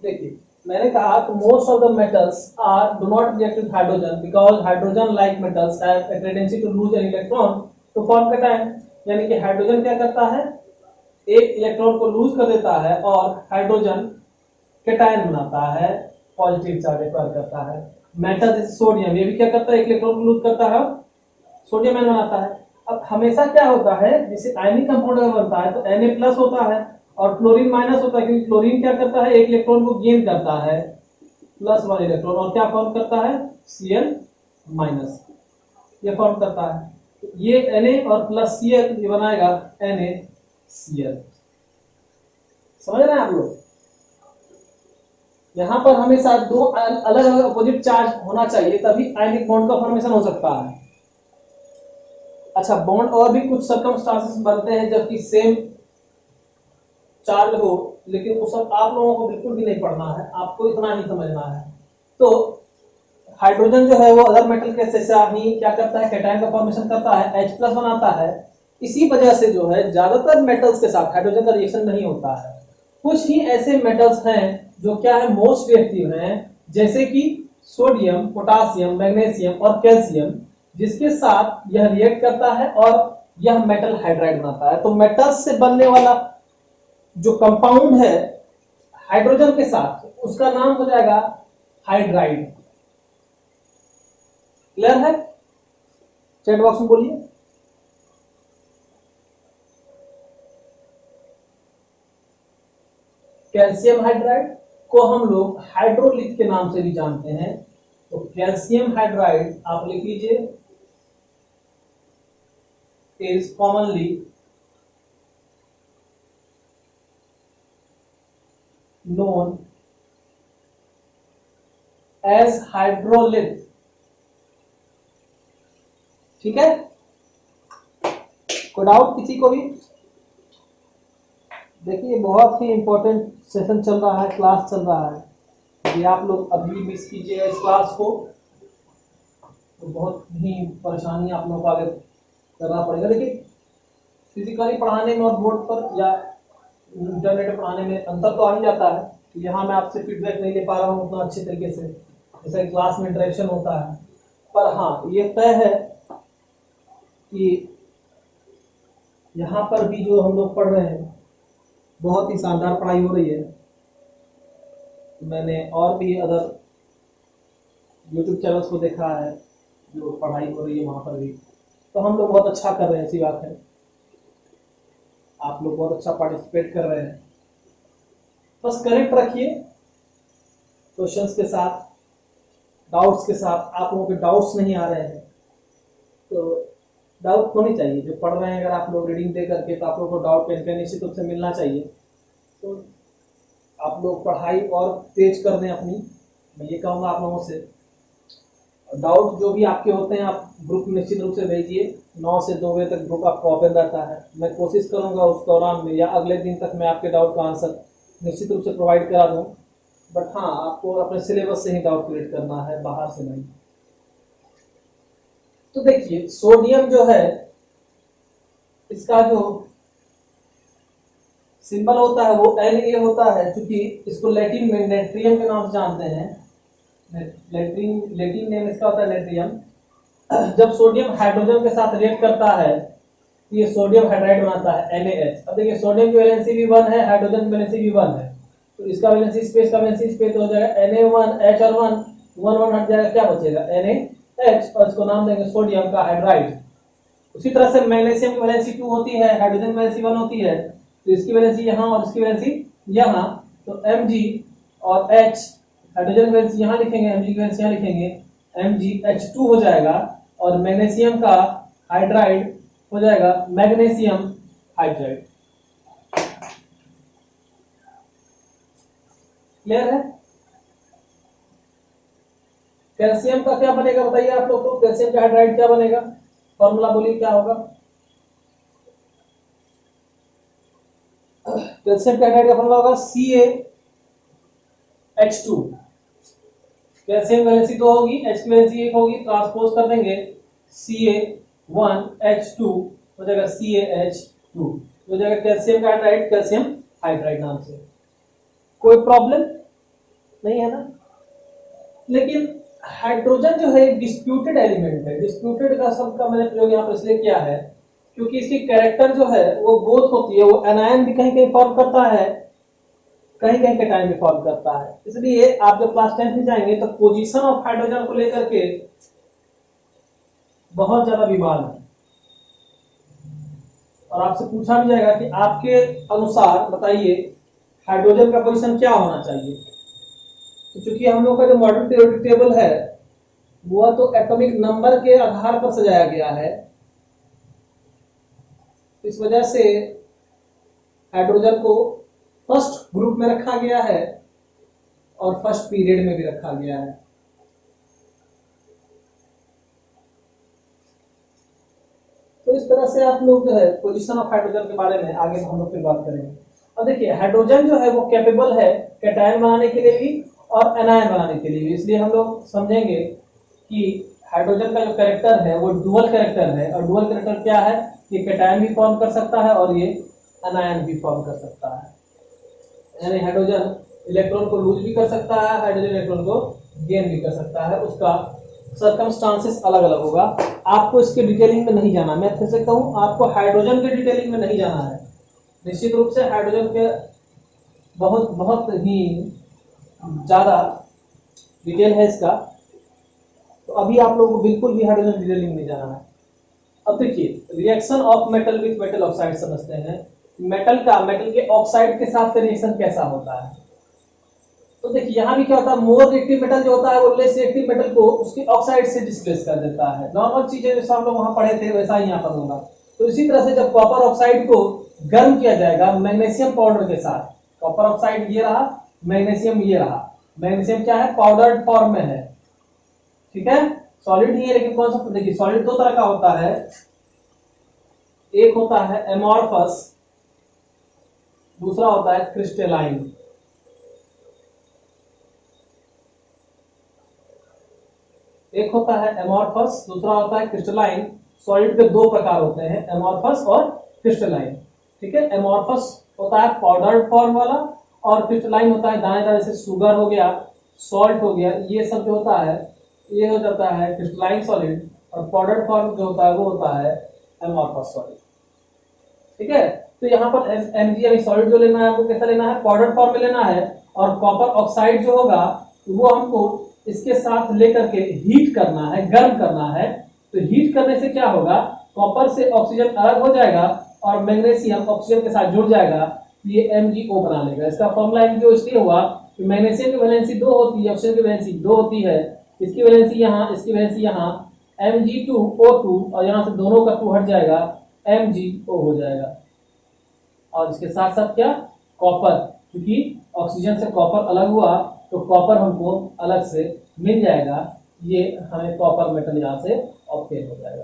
देखिए मैंने कहा कि most of the metals are do not react with hydrogen because hydrogen like metals have a tendency to lose an electron to form cation. यानी कि हाइड्रोजन क्या करता है, एक इलेक्ट्रॉन को लूज कर देता है और हाइड्रोजन कैटायन बनाता है, पॉजिटिव चार्ज एक्वायर करता है। मेटल जैसे सोडियम, ये भी क्या करता है, एक इलेक्ट्रॉन को लूज करता है, सोडियम आयन बनाता है। अब हमेशा क्या होता है, जैसे आयनिक कंपाउंड अगर बनता है तो Na+ होता है और क्लोरीन माइनस होता है, क्योंकि क्लोरीन क्या करता है, एक इलेक्ट्रॉन को गेन करता है, +1 इलेक्ट्रॉन, और क्या फॉर्म करता है, Cl-, ये फॉर्म करता है। ये Na और प्लस Cl ये बनाएगा NaCl। समझ रहे हैं आप लोग? यहां पर हमेशा दो अलग अलग अपोजिट चार्ज होना चाहिए, तभी आयनिक बॉन्ड का फॉर्मेशन हो सकता है। अच्छा, बॉन्ड और भी कुछ सर्कमस्टांसेस बनते हैं जबकि सेम चार्ज हो, लेकिन वो सब आप लोगों को बिल्कुल भी नहीं पढ़ना है, आपको इतना ही समझना है। तो हाइड्रोजन जो है वो अदर मेटल के जैसा ही क्या करता है, कैटायन का फॉर्मेशन करता है, H+ बनाता है। इसी वजह से जो है ज्यादातर मेटल्स के साथ हाइड्रोजन का रिएक्शन नहीं होता है। कुछ ही ऐसे मेटल्स हैं जो क्या है, मोस्ट रिएक्टिव हैं, जैसे कि सोडियम, पोटासियम, मैग्नीशियम और कैल्शियम, जिसके साथ यह रिएक्ट करता है और यह मेटल हाइड्राइड बनाता है। तो मेटल्स से बनने वाला जो कंपाउंड है हाइड्रोजन के साथ, उसका नाम हो जाएगा हाइड्राइड। क्लियर है? चैट बॉक्स में बोलिए। कैल्शियम हाइड्राइड को हम लोग हाइड्रोलिथ के नाम से भी जानते हैं। तो कैल्शियम हाइड्राइड आप लिख लीजिए, is commonly known as hydrolith. ठीक है, कोई डाउट किसी को भी? देखिए बहुत ही इंपॉर्टेंट सेशन चल रहा है, क्लास चल रहा है, यदि आप लोग अभी मिस कीजिएगा इस क्लास को तो बहुत ही परेशानी आप लोगों को आगे करना पड़ेगा। देखिए फिजिकली पढ़ाने में और बोर्ड पर या इंटरनेट पर पढ़ाने में अंतर तो आ ही जाता है। तो यहाँ मैं आपसे फीडबैक नहीं ले पा रहा हूँ उतना अच्छे तरीके से जैसे क्लास में इंटरेक्शन होता है, पर हाँ ये तय है कि यहाँ पर भी जो हम लोग पढ़ रहे हैं बहुत ही शानदार पढ़ाई हो रही है। मैंने और भी अदर यूट्यूब चैनल्स को देखा है जो पढ़ाई हो रही है वहाँ पर भी, तो हम लोग बहुत अच्छा कर रहे हैं, ऐसी बात है। आप लोग बहुत अच्छा पार्टिसिपेट कर रहे हैं, बस करेक्ट रखिए क्वेश्चंस के साथ, डाउट्स के साथ, आप लोगों के डाउट्स नहीं आ रहे हैं तो डाउट होनी चाहिए। जो पढ़ रहे हैं अगर आप लोग रीडिंग दे करके, तो आप लोगों को डाउट कहीं निश्चित रूप से मिलना चाहिए। तो आप लोग पढ़ाई और तेज कर दें अपनी, मैं ये कहूँगा आप लोगों से। डाउट जो भी आपके होते हैं आप ग्रुप निश्चित रूप से भेजिए। 9 से 2 बजे तक ग्रुप आपका ओपन रहता है। मैं कोशिश करूंगा उस दौरान में या अगले दिन तक मैं आपके डाउट का आंसर निश्चित रूप से प्रोवाइड करा दूं। बट हाँ, आपको अपने सिलेबस से ही डाउट क्रिएट करना है, बाहर से नहीं। तो देखिए, सोडियम जो है, इसका जो सिंबल होता है वो Na होता है, क्योंकि इसको लैटिन में नेट्रियम के नाम से जानते हैं। लैटिन नेम इसका होता है नेट्रियम। जब सोडियम हाइड्रोजन के साथ रिएक्ट करता है तो ये सोडियम हाइड्राइड बनाता है NaH। अब देखिए, सोडियम की वैलेंसी भी 1 है, हाइड्रोजन की वैलेंसी भी 1 है, तो इसका वैलेंसी स्पेस का वैलेंसी स्पेस हो जाएगा Na1H और 1 हट जाएगा, क्या बचेगा NaH, और इसको नाम देंगे सोडियम का हाइड्राइड। उसी तरह से मैग्नीशियम की वैलेंसी 2 होती है, हाइड्रोजन की वैलेंसी 1 होती है, तो इसकी वैलेंसी यहाँ और इसकी वैलेंसी यहाँ, तो Mg और H, हाइड्रोजन की वैलेंसी यहाँ लिखेंगे, Mg की वैलेंसी यहाँ लिखेंगे, MgH2 हो जाएगा, और मैग्नीशियम का हाइड्राइड हो जाएगा मैग्नीशियम हाइड्राइड। क्लियर है? कैल्शियम का क्या बनेगा बताइए आप लोग को, कैल्शियम का हाइड्राइड क्या बनेगा? फॉर्मूला बोलिए क्या होगा? कैल्शियम का हाइड्राइड का फॉर्मूला होगा CaH2। कैल्शियम वैलेंसी 2 होगी, H की वैलेंसी 1 होगी, ट्रांसपोज कर देंगे Ca1H2 हो जाएगा CaH2, हो जाएगा कैल्शियम का हाइड्राइड, कैल्शियम हाइड्राइड नाम से। कोई प्रॉब्लम नहीं है ना? लेकिन हाइड्रोजन जो है एक डिस्प्यूटेड एलिमेंट है। डिस्प्यूटेड का शब्द का मैंने प्रयोग यहाँ पर इसलिए किया है क्योंकि इसकी कैरेक्टर जो है वो बोथ होती है, वो एनायन भी कहीं कहीं फॉर्म करता है, कहीं कहीं के टाइम में फॉर्म करता है। इसलिए आप जब क्लास 10 में जाएंगे तो पोजीशन ऑफ हाइड्रोजन को लेकर के बहुत ज्यादा विवाद है, और आपसे पूछा भी जाएगा कि आपके अनुसार बताइए हाइड्रोजन का पोजीशन क्या होना चाहिए। तो चूंकि हम लोग का जो मॉडर्न पीरियोडिक टेबल है वो तो एटॉमिक नंबर के आधार पर सजाया गया है, इस वजह से हाइड्रोजन को फर्स्ट ग्रुप में रखा गया है और फर्स्ट पीरियड में भी रखा गया है। तो इस तरह से आप लोग जो है पोजीशन ऑफ हाइड्रोजन के बारे में आगे हम लोग फिर बात करेंगे। अब देखिए, हाइड्रोजन जो है वो कैपेबल है कैटायन बनाने के लिए भी और एनायन बनाने के लिए भी। इसलिए हम लोग समझेंगे कि हाइड्रोजन का जो कैरेक्टर है वो डुअल कैरेक्टर है, और डुअल कैरेक्टर क्या है? ये कैटायन भी फॉर्म कर सकता है और ये एनायन भी फॉर्म कर सकता है। यानी हाइड्रोजन इलेक्ट्रॉन को लूज भी कर सकता है, हाइड्रोजन इलेक्ट्रॉन को गेन भी कर सकता है, उसका सर्कमस्टांसेस अलग अलग होगा। आपको इसके डिटेलिंग में नहीं जाना, मैं फिर से कहूँ आपको हाइड्रोजन के डिटेलिंग में नहीं जाना है। निश्चित रूप से हाइड्रोजन के बहुत बहुत ही ज़्यादा डिटेल है इसका, तो अभी आप लोगों को बिल्कुल भी हाइड्रोजन डिटेलिंग में जाना है। अब देखिए, reaction of metal with metal oxide समझते हैं। मेटल के ऑक्साइड के साथ रिएक्शन कैसा होता है? तो देखिए, यहाँ भी क्या होता है, मोर रिएक्टिव मेटल जो होता है वो लेस रिएक्टिव मेटल को उसके ऑक्साइड से डिस्प्लेस कर देता है। नॉर्मल चीजें जैसा हम लोग वहां पढ़े थे वैसा ही यहाँ पर होगा। तो इसी तरह से जब कॉपर ऑक्साइड को गर्म किया जाएगा मैग्नीशियम पाउडर के साथ, कॉपर ऑक्साइड ये रहा, मैग्नीशियम ये रहा। मैग्नीशियम क्या है? पाउडर्ड फॉर्म में है, ठीक है, सॉलिड नहीं है। लेकिन कौन सा? देखिए, सॉलिड दो तरह का होता है, एक होता है एमॉर्फस, दूसरा होता है क्रिस्टलाइन। एक होता है एमॉर्फस, दूसरा होता है क्रिस्टलाइन। सॉलिड के दो प्रकार होते हैं, एमॉर्फस और क्रिस्टलाइन, ठीक है। एमॉर्फस होता है पाउडर्ड फॉर्म वाला, और क्रिस्टलाइन होता है दानेदार, जैसे शुगर हो गया, सॉल्ट हो गया, ये सब जो होता है ये हो जाता है क्रिस्टलाइन सॉलिड, और पाउडर्ड फॉर्म जो होता है वो होता है एमॉर्फस सॉलिड, ठीक है। तो यहाँ पर Mg अभी सॉलिड जो लेना है हमको कैसा लेना है? पाउडर फॉर्म में लेना है, और कॉपर ऑक्साइड जो होगा वो हमको इसके साथ लेकर के हीट करना है, गर्म करना है। तो हीट करने से क्या होगा? कॉपर से ऑक्सीजन अलग हो जाएगा और मैग्नीशियम ऑक्सीजन के साथ जुड़ जाएगा, ये MgO बना लेगा। इसका फॉर्मूला MgO इसलिए हुआ कि मैग्नीशियम की वैलेंसी 2 होती है, ऑक्सीजन की वैलेंसी 2 होती है, इसकी वैलेंसी यहाँ, इसकी वैलेंसी यहाँ, Mg2O2, और यहाँ से दोनों का 2 हट जाएगा, MgO हो जाएगा। और इसके साथ साथ क्या, कॉपर, क्योंकि ऑक्सीजन से कॉपर अलग हुआ तो कॉपर हमको अलग से मिल जाएगा, ये हमें कॉपर मेटल यहाँ से ऑब्टेन हो जाएगा।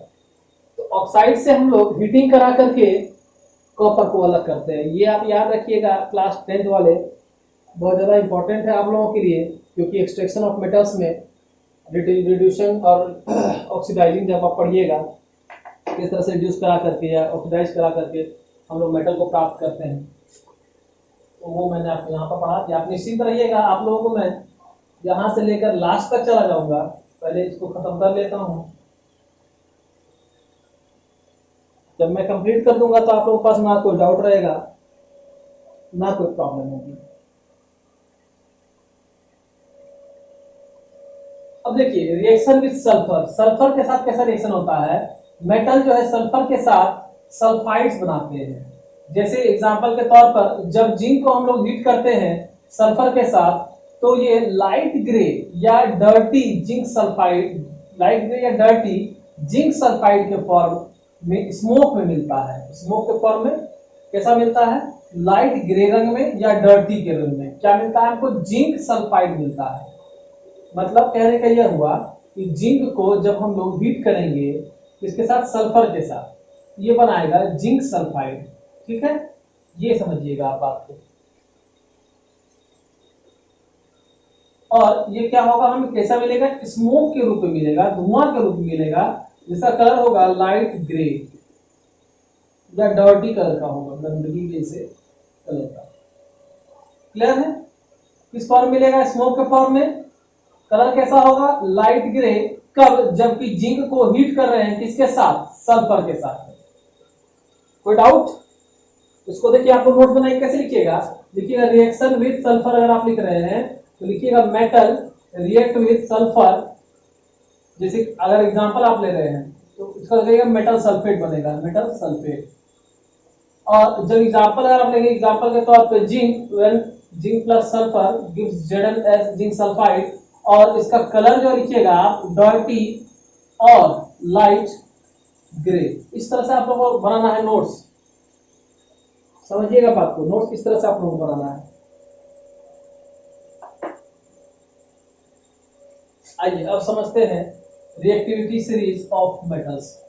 तो ऑक्साइड से हम लोग हीटिंग करा करके कॉपर को अलग करते हैं। ये आप याद रखिएगा, क्लास 10th वाले, बहुत ज़्यादा इंपॉर्टेंट है आप लोगों के लिए, क्योंकि एक्सट्रैक्शन ऑफ मेटल्स में रिड्यूशन और ऑक्सीडाइजिंग जब आप पढ़िएगा, किस तरह से रिड्यूस करा करके या ऑक्सीडाइज करा करके हम लोग मेटल को प्राप्त करते हैं, तो वो मैंने आपको यहाँ पर पढ़ा दिया। आप निश्चिंत रहिएगा, आप लोगों को मैं यहाँ से लेकर लास्ट तक चला जाऊंगा। पहले इसको खत्म कर लेता हूँ, जब मैं कंप्लीट कर दूंगा तो आप लोगों के पास ना कोई डाउट रहेगा, ना कोई प्रॉब्लम होगी। अब देखिए रिएक्शन विद सल्फर, सल्फर के साथ कैसा रिएक्शन होता है, मेटल जो है सल्फर के साथ सल्फाइड्स बनाते हैं। जैसे एग्जांपल के तौर पर जब जिंक को हम लोग हीट करते हैं सल्फर के साथ, तो ये लाइट ग्रे या dirty zinc sulphide, light grey या डर्टी जिंक सल्फाइड के फॉर्म में स्मोक में मिलता है। स्मोक के फॉर्म में कैसा मिलता है, लाइट ग्रे रंग में या डर्टी के रंग में क्या मिलता है हमको, जिंक सल्फाइड मिलता है। मतलब कहने का यह हुआ कि जिंक को जब हम लोग हीट करेंगे इसके साथ सल्फर के साथ, ये बनाएगा जिंक सल्फाइड। ठीक है, ये समझिएगा आप बात को। और ये क्या होगा, हमें कैसा मिलेगा, स्मोक के रूप में मिलेगा, धुआं के रूप में मिलेगा, जिसका कलर होगा लाइट ग्रे या डर्टी कलर का होगा, गंदगी जैसे कलर का। क्लियर है, किस फॉर्म मिलेगा, स्मोक के फॉर्म में। कलर कैसा होगा, लाइट ग्रे, कब, जबकि जिंक को हीट कर रहे हैं किसके साथ, सल्फर के साथ। कोई डाउट, इसको देखिए आप लोग नोट बनाइए, कैसे लिखिएगा, लिखिएगा रिएक्शन विद सल्फर। अगर आप लिख रहे हैं तो लिखिएगा मेटल रिएक्ट विद सल्फर। जैसे अगर एग्जांपल आप ले रहे हैं तो इसका लगेगा मेटल सल्फेट बनेगा, मेटल सल्फेट। और जब एग्जांपल अगर आप लेंगे, एग्जांपल के तौर पे zinc, when zinc plus sulphur gives Zn as zinc sulphide, और इसका कलर जो लिखिएगा आप डर्टी और लाइट ग्रे। इस तरह से आप लोगों को बनाना है नोट्स, समझिएगा बात को, नोट्स इस तरह से आप लोगों को बनाना है। आइए अब समझते हैं reactivity series of metals.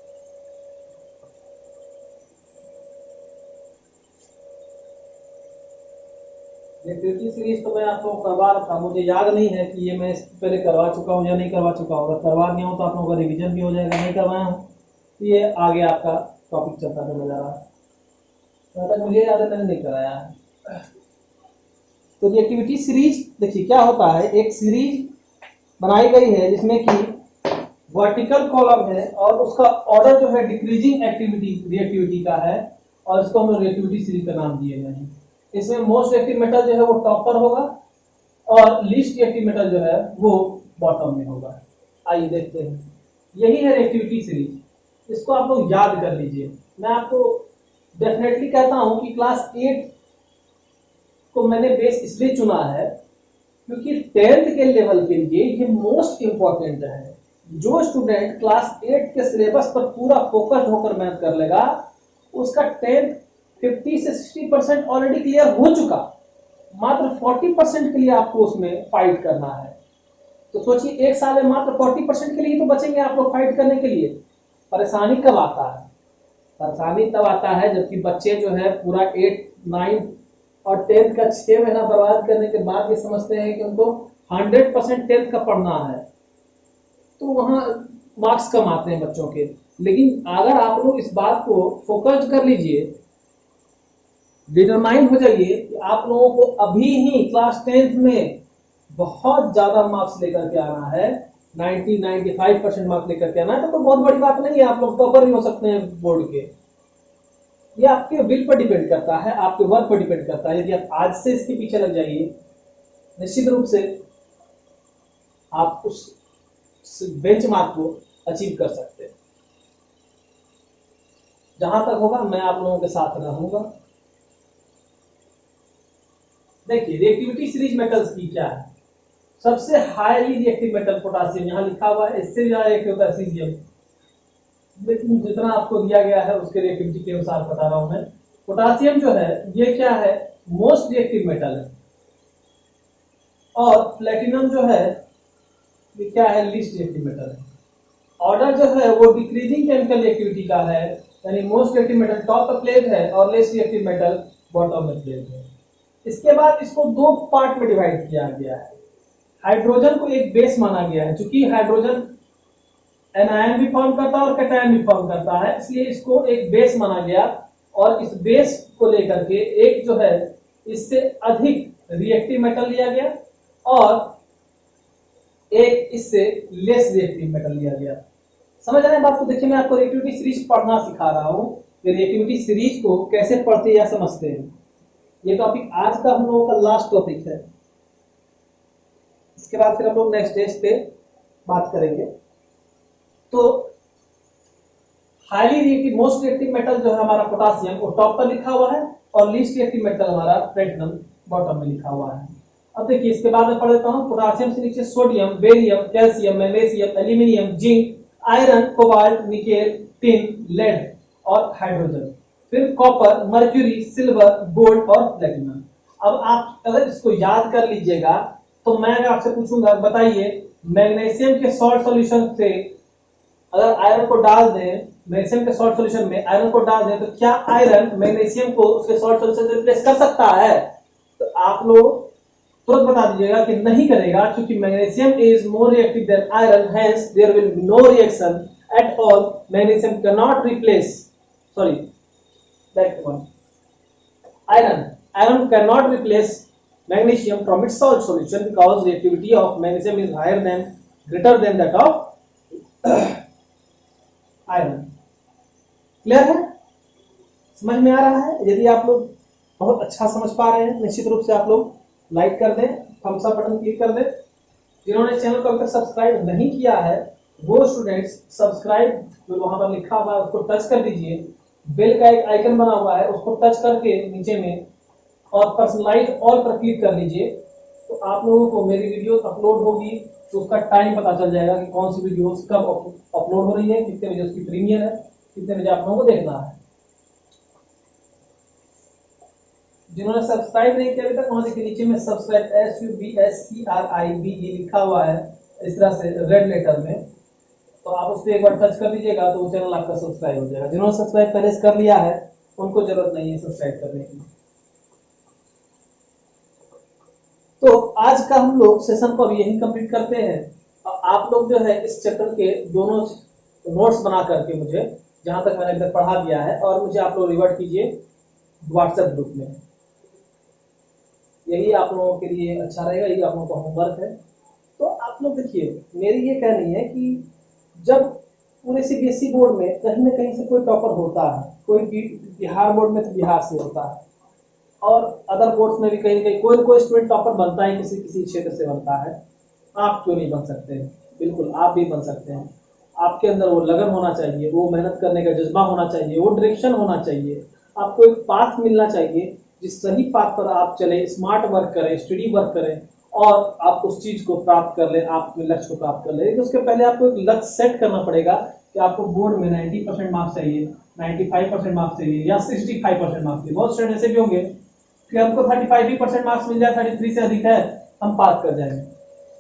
Reactivity series तो मैं आपको करवा रखा, मुझे याद नहीं है कि ये मैं पहले करवा चुका हूँ या नहीं करवा चुका हूँ। अगर करवा गया हूँ तो आप लोगों का रिवीजन भी हो जाएगा, नहीं करवाया हूँ तो ये आगे आपका टॉपिक चलता चला जा रहा है, तो मुझे याद है मैंने नहीं कराया है। तो रिएक्टिविटी सीरीज देखिए क्या होता है, एक सीरीज बनाई गई है जिसमें कि वर्टिकल कॉलम है और उसका ऑर्डर जो है डिक्रीजिंग एक्टिविटी रिएक्टिविटी का है, और इसको हम रिएक्टिविटी सीरीज का नाम दिए गए हैं। इसमें मोस्ट रिएक्टिव मेटल जो है वो टॉप पर होगा और लीस्ट रिएक्टिव मेटल जो है वो बॉटम में होगा। आइए देखते हैं, यही है रिएक्टिविटी सीरीज, इसको आप लोग याद कर लीजिए। मैं आपको डेफिनेटली कहता हूं कि क्लास 8 को मैंने बेस इसलिए चुना है क्योंकि 10th के लेवल के लिए ये मोस्ट इंपॉर्टेंट है। जो स्टूडेंट क्लास 8 के सिलेबस पर पूरा फोकस्ड होकर मैथ कर लेगा, उसका 10th 50 से 60% ऑलरेडी क्लियर हो चुका, मात्र 40% के लिए आपको उसमें फाइट करना है। तो सोचिए एक साल में मात्र 40% के लिए तो बचेंगे आप लोग फाइट करने के लिए। परेशानी कब आता है, परेशानी तब आता है जबकि बच्चे जो है पूरा 8, 9 और 10th का 6 महीना बर्बाद करने के बाद ये समझते हैं कि उनको 100% 10th का पढ़ना है, तो वहां मार्क्स कम आते हैं बच्चों के। लेकिन अगर आप लोग इस बात को फोकस कर लीजिए, डिटरमाइन हो जाइए कि आप लोगों को अभी ही क्लास 10th में बहुत ज्यादा मार्क्स लेकर के आना है, 90-95% मार्क्स लेकर के आना है, तो बहुत बड़ी बात नहीं है, आप लोग टॉपर भी हो सकते हैं बोर्ड के। ये आपके विल पर डिपेंड करता है, आपके वर्क पर डिपेंड करता है। यदि आप आज से इसके पीछे लग जाइए, निश्चित रूप से आप उस बेंचमार्क को अचीव कर सकते हैं। जहां तक होगा मैं आप लोगों के साथ रहूंगा। देखिए रिएक्टिविटी सीरीज मेटल्स की क्या है, सबसे हाईली रिएक्टिव मेटल पोटासियम, यहाँ लिखा हुआ है, इससे ज्यादा रिएक्टिव होता है सीजियम, लेकिन जितना आपको दिया गया है उसके रिएक्टिविटी के अनुसार बता रहा हूं मैं। पोटासियम जो है ये क्या है, मोस्ट रिएक्टिव मेटल है, और प्लेटिनम जो है ये क्या है, लीस्ट रिएक्टिव मेटल है। ऑर्डर जो है वो डिक्रीजिंग केमिकल रिएक्टिविटी का है, यानी मोस्ट रिएक्टिव मेटल टॉप पे प्लेस है और लेस रिएक्टिव मेटल बॉटम में प्लेस है। इसके बाद इसको दो पार्ट में डिवाइड किया गया है। हाइड्रोजन को एक बेस माना गया है, क्योंकि हाइड्रोजन एनायन भी फॉर्म करता है और कैटायन भी फॉर्म करता है, इसलिए इसको एक बेस माना गया, और इस बेस को लेकर के एक जो है इससे अधिक रिएक्टिव मेटल लिया गया और एक इससे लेस रिएक्टिव मेटल लिया गया। समझ रहे हैं बात को? देखिए मैं आपको रिएक्टिविटी सीरीज पढ़ना सिखा रहा हूं, रिएक्टिविटी सीरीज को कैसे पढ़ते या समझते हैं। ये टॉपिक आज का हम लोगों का लास्ट टॉपिक है, इसके बाद फिर हम लोग नेक्स्ट स्टेज पे बात करेंगे। तो highly reactive most reactive metal जो है हमारा पोटासियम वो टॉप पर लिखा हुआ है, और लीस्ट रिएक्टिव मेटल हमारा प्लेटिनम बॉटम में लिखा हुआ है। अब देखिए इसके बाद में पढ़ देता हूं। पोटासियम से नीचे sodium, barium, calcium, magnesium, aluminium, zinc, iron, cobalt, nickel, tin, lead और हाइड्रोजन। फिर कॉपर, मर्क्यूरी, सिल्वर, गोल्ड और प्लेटिनम। अब आप अगर इसको याद कर लीजिएगा तो मैं आपसे पूछूंगा, बताइए मैग्नीशियम के सॉल्ट सॉल्यूशन से अगर आयरन को डाल दें, मैग्नीशियम के सॉल्ट सॉल्यूशन में आयरन को डाल दें, तो क्या आयरन मैग्नीशियम को उसके सॉल्ट सॉल्यूशन से रिप्लेस कर सकता है? तो आप लोग तुरंत बता दीजिएगा कि नहीं करेगा, क्योंकि magnesium is more reactive than iron, hence there will be no reaction at all. Magnesium cannot replace, sorry that one, iron cannot replace magnesium from its salt solution because reactivity of magnesium is higher than, greater than that of iron। Clear है? समझ में आ रहा है? यदि आप लोग बहुत अच्छा समझ पा रहे हैं, निश्चित रूप से आप लोग लाइक कर दें, थम्स अप बटन क्लिक कर दें। जिन्होंने चैनल को अभी तक सब्सक्राइब नहीं किया है वो स्टूडेंट्स सब्सक्राइब जो वहां पर लिखा हुआ है उसको टच कर दीजिए। बेल का एक आइकन बना हुआ है उसको टच करके नीचे में और पर्सनलाइज ऑल पर क्लिक कर लीजिए, तो आप लोगों को मेरी वीडियो अपलोड होगी तो उसका टाइम पता चल जाएगा कि कौन सी वीडियोस कब अपलोड हो रही है, कितने बजे उसकी प्रीमियर है, कितने बजे आप लोगों को देखना है। जिन्होंने सब्सक्राइब नहीं किया अभी तक, वहां देखिए नीचे में सब्सक्राइब SUBSCRIBE लिखा हुआ है इस तरह से रेड लेटर में, तो आप उस पर एक बार टच कर दीजिएगा तो वो चैनल आपका सब्सक्राइब हो जाएगा। जिन्होंने सब्सक्राइब पहले से कर लिया है उनको जरूरत नहीं है सब्सक्राइब करने की। तो आज का हम लोग सेशन को अब यही कंप्लीट करते हैं। आप लोग जो है इस चैप्टर के दोनों नोट्स बना करके मुझे जहां तक मैंने अभी तक पढ़ा दिया है और मुझे आप लोग रिवर्ट कीजिए व्हाट्सएप ग्रुप में। यही आप लोगों के लिए अच्छा रहेगा, यही आप लोगों का होमवर्क है। तो आप लोग देखिए, मेरी ये कहनी है कि जब पूरे CBSE बोर्ड में कहीं न कहीं से कोई टॉपर होता है, कोई बिहार बोर्ड में तो बिहार से होता है, और अदर बोर्ड्स में भी कहीं न कहीं कोई न कोई स्टूडेंट टॉपर बनता है, किसी किसी क्षेत्र से बनता है। आप क्यों नहीं बन सकते हैं? बिल्कुल आप भी बन सकते हैं। आपके अंदर वो लगन होना चाहिए, वो मेहनत करने का जज्बा होना चाहिए, वो डायरेक्शन होना चाहिए, आपको एक पाथ मिलना चाहिए जिस सही पाथ पर आप चले, स्मार्ट वर्क करें, स्टडी वर्क करें और आप उस चीज को प्राप्त कर लें, आप अपने लक्ष्य को प्राप्त कर लें। लेकिन उसके पहले आपको एक लक्ष्य सेट करना पड़ेगा कि आपको बोर्ड में 90% मार्क्स चाहिए, 95% मार्क्स चाहिए या 65% मार्क्स चाहिए। बहुत स्टूडेंट ऐसे भी होंगे कि हमको 35% मार्क्स मिल जाए, 33 से अधिक है हम पास कर जाएंगे।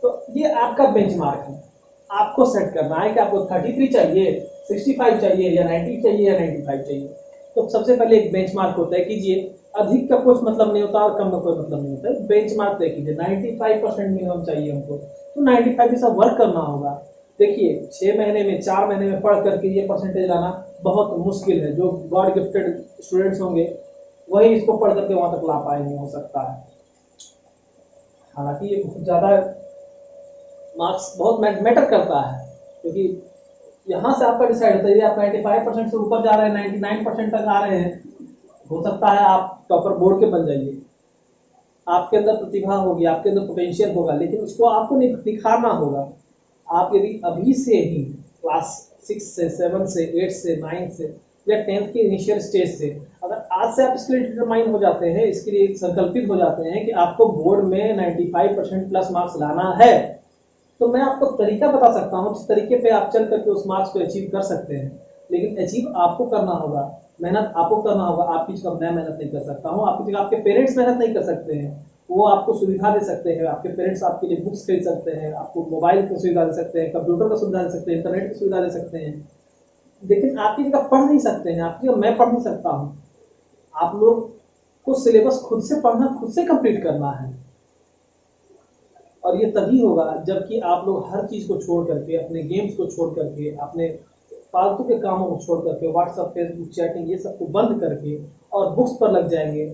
तो ये आपका बेंचमार्क है, आपको सेट करना है कि आपको 33 चाहिए, 65 चाहिए या 90 चाहिए या 95 चाहिए। तो सबसे पहले एक बेंचमार्क होता है, कीजिए। अधिक का कुछ मतलब नहीं होता और कम का कोई मतलब नहीं होता है। बेंचमार्क तय कीजिए, 95% मिनिमम चाहिए हमको, तो 95 के साथ वर्क करना होगा। देखिए 6 महीने में 4 महीने में पढ़ करके ये परसेंटेज लाना बहुत मुश्किल है। जो गॉड गिफ्टेड स्टूडेंट्स होंगे वही इसको पढ़ करके वहां तक ला पाएंगे, हो सकता है। हालांकि ये बहुत ज्यादा मार्क्स बहुत मैटर करता है, क्योंकि यहाँ से आपका डिसाइड होता है। यदि आप 95% से ऊपर जा रहे हैं, 99% तक आ रहे हैं, हो सकता है आप टॉपर बोर्ड के बन जाइए। आपके अंदर प्रतिभा होगी, आपके अंदर पोटेंशियल होगा, लेकिन उसको आपको निखारना होगा। आप यदि अभी से ही क्लास 6 से 7 से 8 से 9 से या 10th के इनिशियल स्टेज से। अगर आज से आप इसके लिए डिटरमाइन हो जाते हैं, इसके लिए संकल्पित हो जाते हैं कि आपको बोर्ड में 95% प्लस मार्क्स लाना है, तो मैं आपको तरीका बता सकता हूँ जिस तरीके पे आप चल करके उस मार्क्स को अचीव कर सकते हैं। लेकिन अचीव आपको करना होगा, मेहनत आपको करना होगा। आपकी जगह मैं मेहनत नहीं कर सकता हूँ, आपकी जगह आपके पेरेंट्स मेहनत नहीं कर सकते हैं। वो आपको सुविधा दे सकते हैं, आपके पेरेंट्स आपके लिए बुक्स खरीद सकते हैं, आपको मोबाइल की सुविधा दे सकते हैं, कंप्यूटर की सुविधा दे सकते हैं, इंटरनेट की सुविधा दे सकते हैं, लेकिन आपकी जगह पढ़ नहीं सकते हैं, आपकी जगह मैं पढ़ नहीं सकता हूँ। आप लोग को सिलेबस खुद से पढ़ना, खुद से कंप्लीट करना है। और ये तभी होगा जबकि आप लोग हर चीज़ को छोड़ करके, अपने गेम्स को छोड़ करके, अपने फालतू के कामों को छोड़ करके, व्हाट्सएप, फेसबुक, चैटिंग, ये सब को बंद करके और बुक्स पर लग जाएंगे।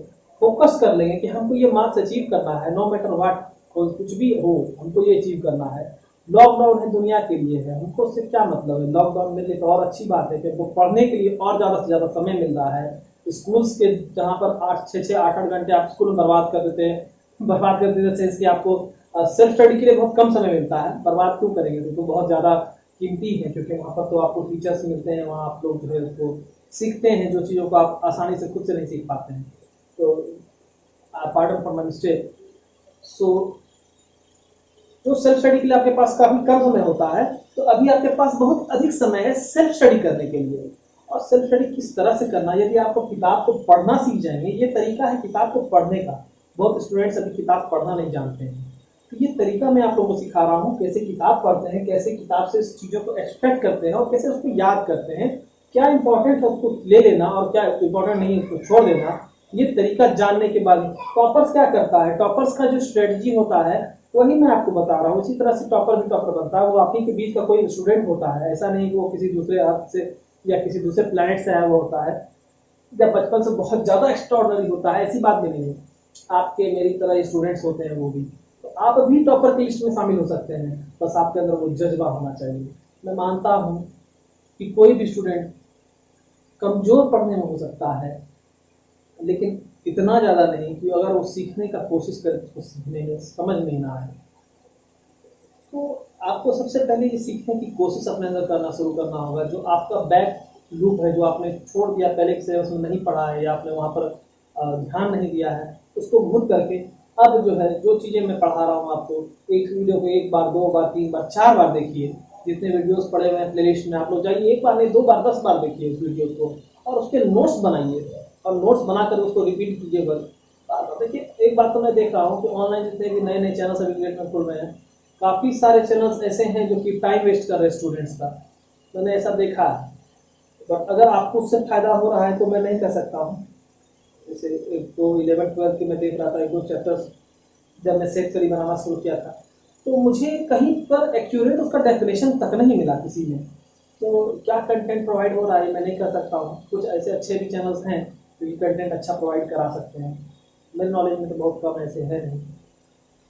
फोकस कर लेंगे कि हमको ये मार्क्स अचीव करना है, नो मैटर व्हाट, कुछ भी हो हमको ये अचीव करना है। लॉकडाउन है, दुनिया के लिए है, हमको उससे क्या मतलब है। लॉकडाउन में तो और अच्छी बात है कि हमको पढ़ने के लिए और ज़्यादा से ज़्यादा समय मिल रहा है। स्कूल्स के जहाँ पर 8 घंटे आप स्कूल में बर्बाद कर देते हैं, बर्बाद कर देते सेंस कि आपको सेल्फ स्टडी के लिए बहुत कम समय मिलता है। बर्बाद क्यों करेंगे, तो बहुत ज़्यादा कीमती है, क्योंकि वहाँ पर तो आपको टीचर्स मिलते हैं, वहाँ आप लोग जो है उसको सीखते हैं, जो चीज़ों को आप आसानी से खुद से नहीं सीख पाते हैं। तो पार्डन फॉर माई मिस्टेक। सो जो सेल्फ स्टडी के लिए आपके पास काफ़ी कम समय होता है, तो अभी आपके पास बहुत अधिक समय है सेल्फ स्टडी करने के लिए। और सेल्फ स्टडी किस तरह से करना, यदि आपको किताब को पढ़ना सीख जाएंगे, ये तरीका है किताब को पढ़ने का। बहुत स्टूडेंट्स अभी किताब पढ़ना नहीं जानते हैं, तो ये तरीका मैं आप लोगों को सिखा रहा हूँ, कैसे किताब पढ़ते हैं, कैसे किताब से इस चीज़ों को एक्सट्रैक्ट करते हैं और कैसे उसको याद करते हैं। क्या इंपॉर्टेंट है उसको ले लेना और क्या इंपॉर्टेंट नहीं है उसको छोड़ देना, ये तरीका जानने के बाद टॉपर्स क्या करता है, टॉपर्स का जो स्ट्रेटजी होता है वही मैं आपको बता रहा हूँ। इसी तरह से टॉपर भी टॉपर बनता है, वो आप ही के बीच का कोई स्टूडेंट होता है, ऐसा नहीं कि वो किसी दूसरे अर्थ से या किसी दूसरे प्लैनेट से आया हुआ होता है या बचपन से बहुत ज़्यादा एक्स्ट्राऑर्डिनरी होता है, ऐसी बात भी नहीं है। आपके मेरी तरह स्टूडेंट्स होते हैं वो भी, तो आप भी टॉपर की लिस्ट में शामिल हो सकते हैं, बस आपके अंदर वो जज्बा होना चाहिए। मैं मानता हूँ कि कोई भी स्टूडेंट कमज़ोर पढ़ने में हो सकता है, लेकिन इतना ज़्यादा नहीं कि अगर वो सीखने का कोशिश करे तो सीखने में समझ में ना आए। तो आपको सबसे पहले ये सीखने की कोशिश अपने अंदर करना शुरू करना होगा। जो आपका बैक लूप है, जो आपने छोड़ दिया, पहले के सिलेबस में नहीं पढ़ा है या आपने वहाँ पर ध्यान नहीं दिया है, उसको भूल करके अब जो है जो चीज़ें मैं पढ़ा रहा हूँ आपको, एक वीडियो को 1 बार 2 बार 3 बार 4 बार देखिए। जितने वीडियोस पड़े हुए हैं प्लेलिस्ट में, आप लोग जाइए, 1 बार नहीं 2 बार 10 बार देखिए उस वीडियोस को और उसके नोट्स बनाइए और नोट्स बनाकर उसको रिपीट कीजिए। बस देखिए, एक बात तो मैं देख रहा हूँ कि ऑनलाइन जितने भी नए नए चैनल्स अभी क्रिएट में खुल रहे हैं, काफ़ी सारे चैनल्स ऐसे हैं जो कि टाइम वेस्ट कर रहे हैं स्टूडेंट्स का, मैंने ऐसा देखा है। बट अगर आपको उससे फ़ायदा हो रहा है तो मैं नहीं कह सकता हूँ। जैसे एक तो 11th-12th के मैं देख रहा था, 1-2 चैप्टर्स जब मैं सेट करी बनाना शुरू किया था, तो मुझे कहीं पर एक्यूरेट उसका डेफिनेशन तक नहीं मिला किसी में। तो क्या कंटेंट प्रोवाइड हो रहा है मैं नहीं कर सकता हूँ। कुछ ऐसे अच्छे भी चैनल्स हैं जो कि कंटेंट अच्छा प्रोवाइड करा सकते हैं, मेरे नॉलेज में तो बहुत कम ऐसे है नहीं।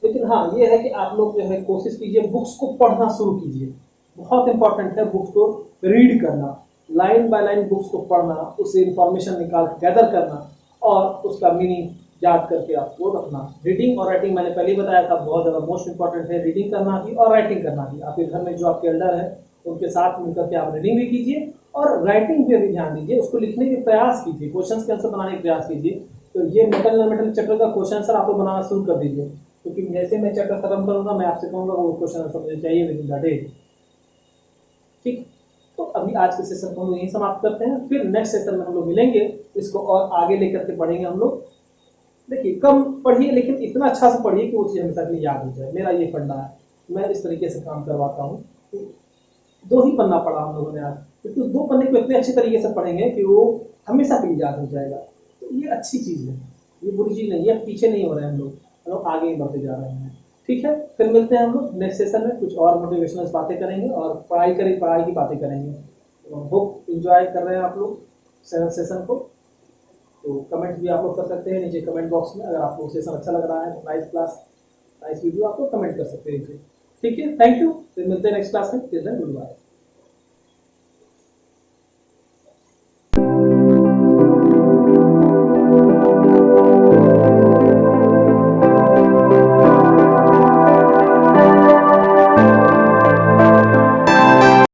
लेकिन हाँ, ये है कि आप लोग जो है कोशिश कीजिए, बुक्स को पढ़ना शुरू कीजिए। बहुत इंपॉर्टेंट है बुक्स को रीड करना, लाइन बाय लाइन बुक्स को पढ़ना, उससे इंफॉर्मेशन निकाल गैदर करना और उसका मीनिंग याद करके आपको रखना। रीडिंग और राइटिंग मैंने पहले ही बताया था, बहुत ज़्यादा मोस्ट इंपॉर्टेंट है, रीडिंग करना भी और राइटिंग करना भी। आपके घर में जो आपके एल्डर है उनके साथ मिलकर के आप रीडिंग भी कीजिए और राइटिंग पे भी ध्यान दीजिए, उसको लिखने के प्रयास कीजिए, क्वेश्चन के आंसर बनाने के प्रयास कीजिए। तो ये मेटल नॉन मेटल चैप्टर का क्वेश्चन आंसर आप लोग बनाना शुरू कर दीजिए, क्योंकि जैसे मैं चैप्टर खत्म करूंगा मैं आपसे कहूँगा वो क्वेश्चन आंसर मुझे चाहिए विद इन द डे। ठीक, तो अभी आज के सेशन को हम यहीं समाप्त करते हैं, फिर नेक्स्ट सेशन में हम लोग मिलेंगे, इसको और आगे लेकर के पढ़ेंगे हम लोग। देखिए, कम पढ़िए लेकिन इतना अच्छा से पढ़िए कि वो चीज़ हमेशा के लिए याद हो जाए, मेरा ये फंडा है, मैं इस तरीके से काम करवाता हूँ। 2 ही पन्ना पढ़ा हम लोगों ने आज, क्योंकि उस 2 पन्ने को इतने अच्छे तरीके से पढ़ेंगे कि वो हमेशा के लिए याद हो जाएगा। तो ये अच्छी चीज़ है, ये बुरी चीज़ नहीं है, पीछे नहीं हो रहे हैं हम लोग आगे ही बढ़ते जा रहे हैं। ठीक है, फिर मिलते हैं हम लोग नेक्स्ट सेशन में, कुछ और मोटिवेशनल बातें करेंगे और पढ़ाई की बातें करेंगे। होप इंजॉय कर रहे हैं आप लोग सेशन को। तो कमेंट भी आप लोग कर सकते हैं नीचे कमेंट बॉक्स में, अगर आपको सेशन अच्छा लग रहा है, नाइस क्लास, नाइस वीडियो, आप लोग कमेंट कर सकते हैं। ठीक है, थैंक यू, फिर मिलते हैं नेक्स्ट क्लास में, गुड बाय।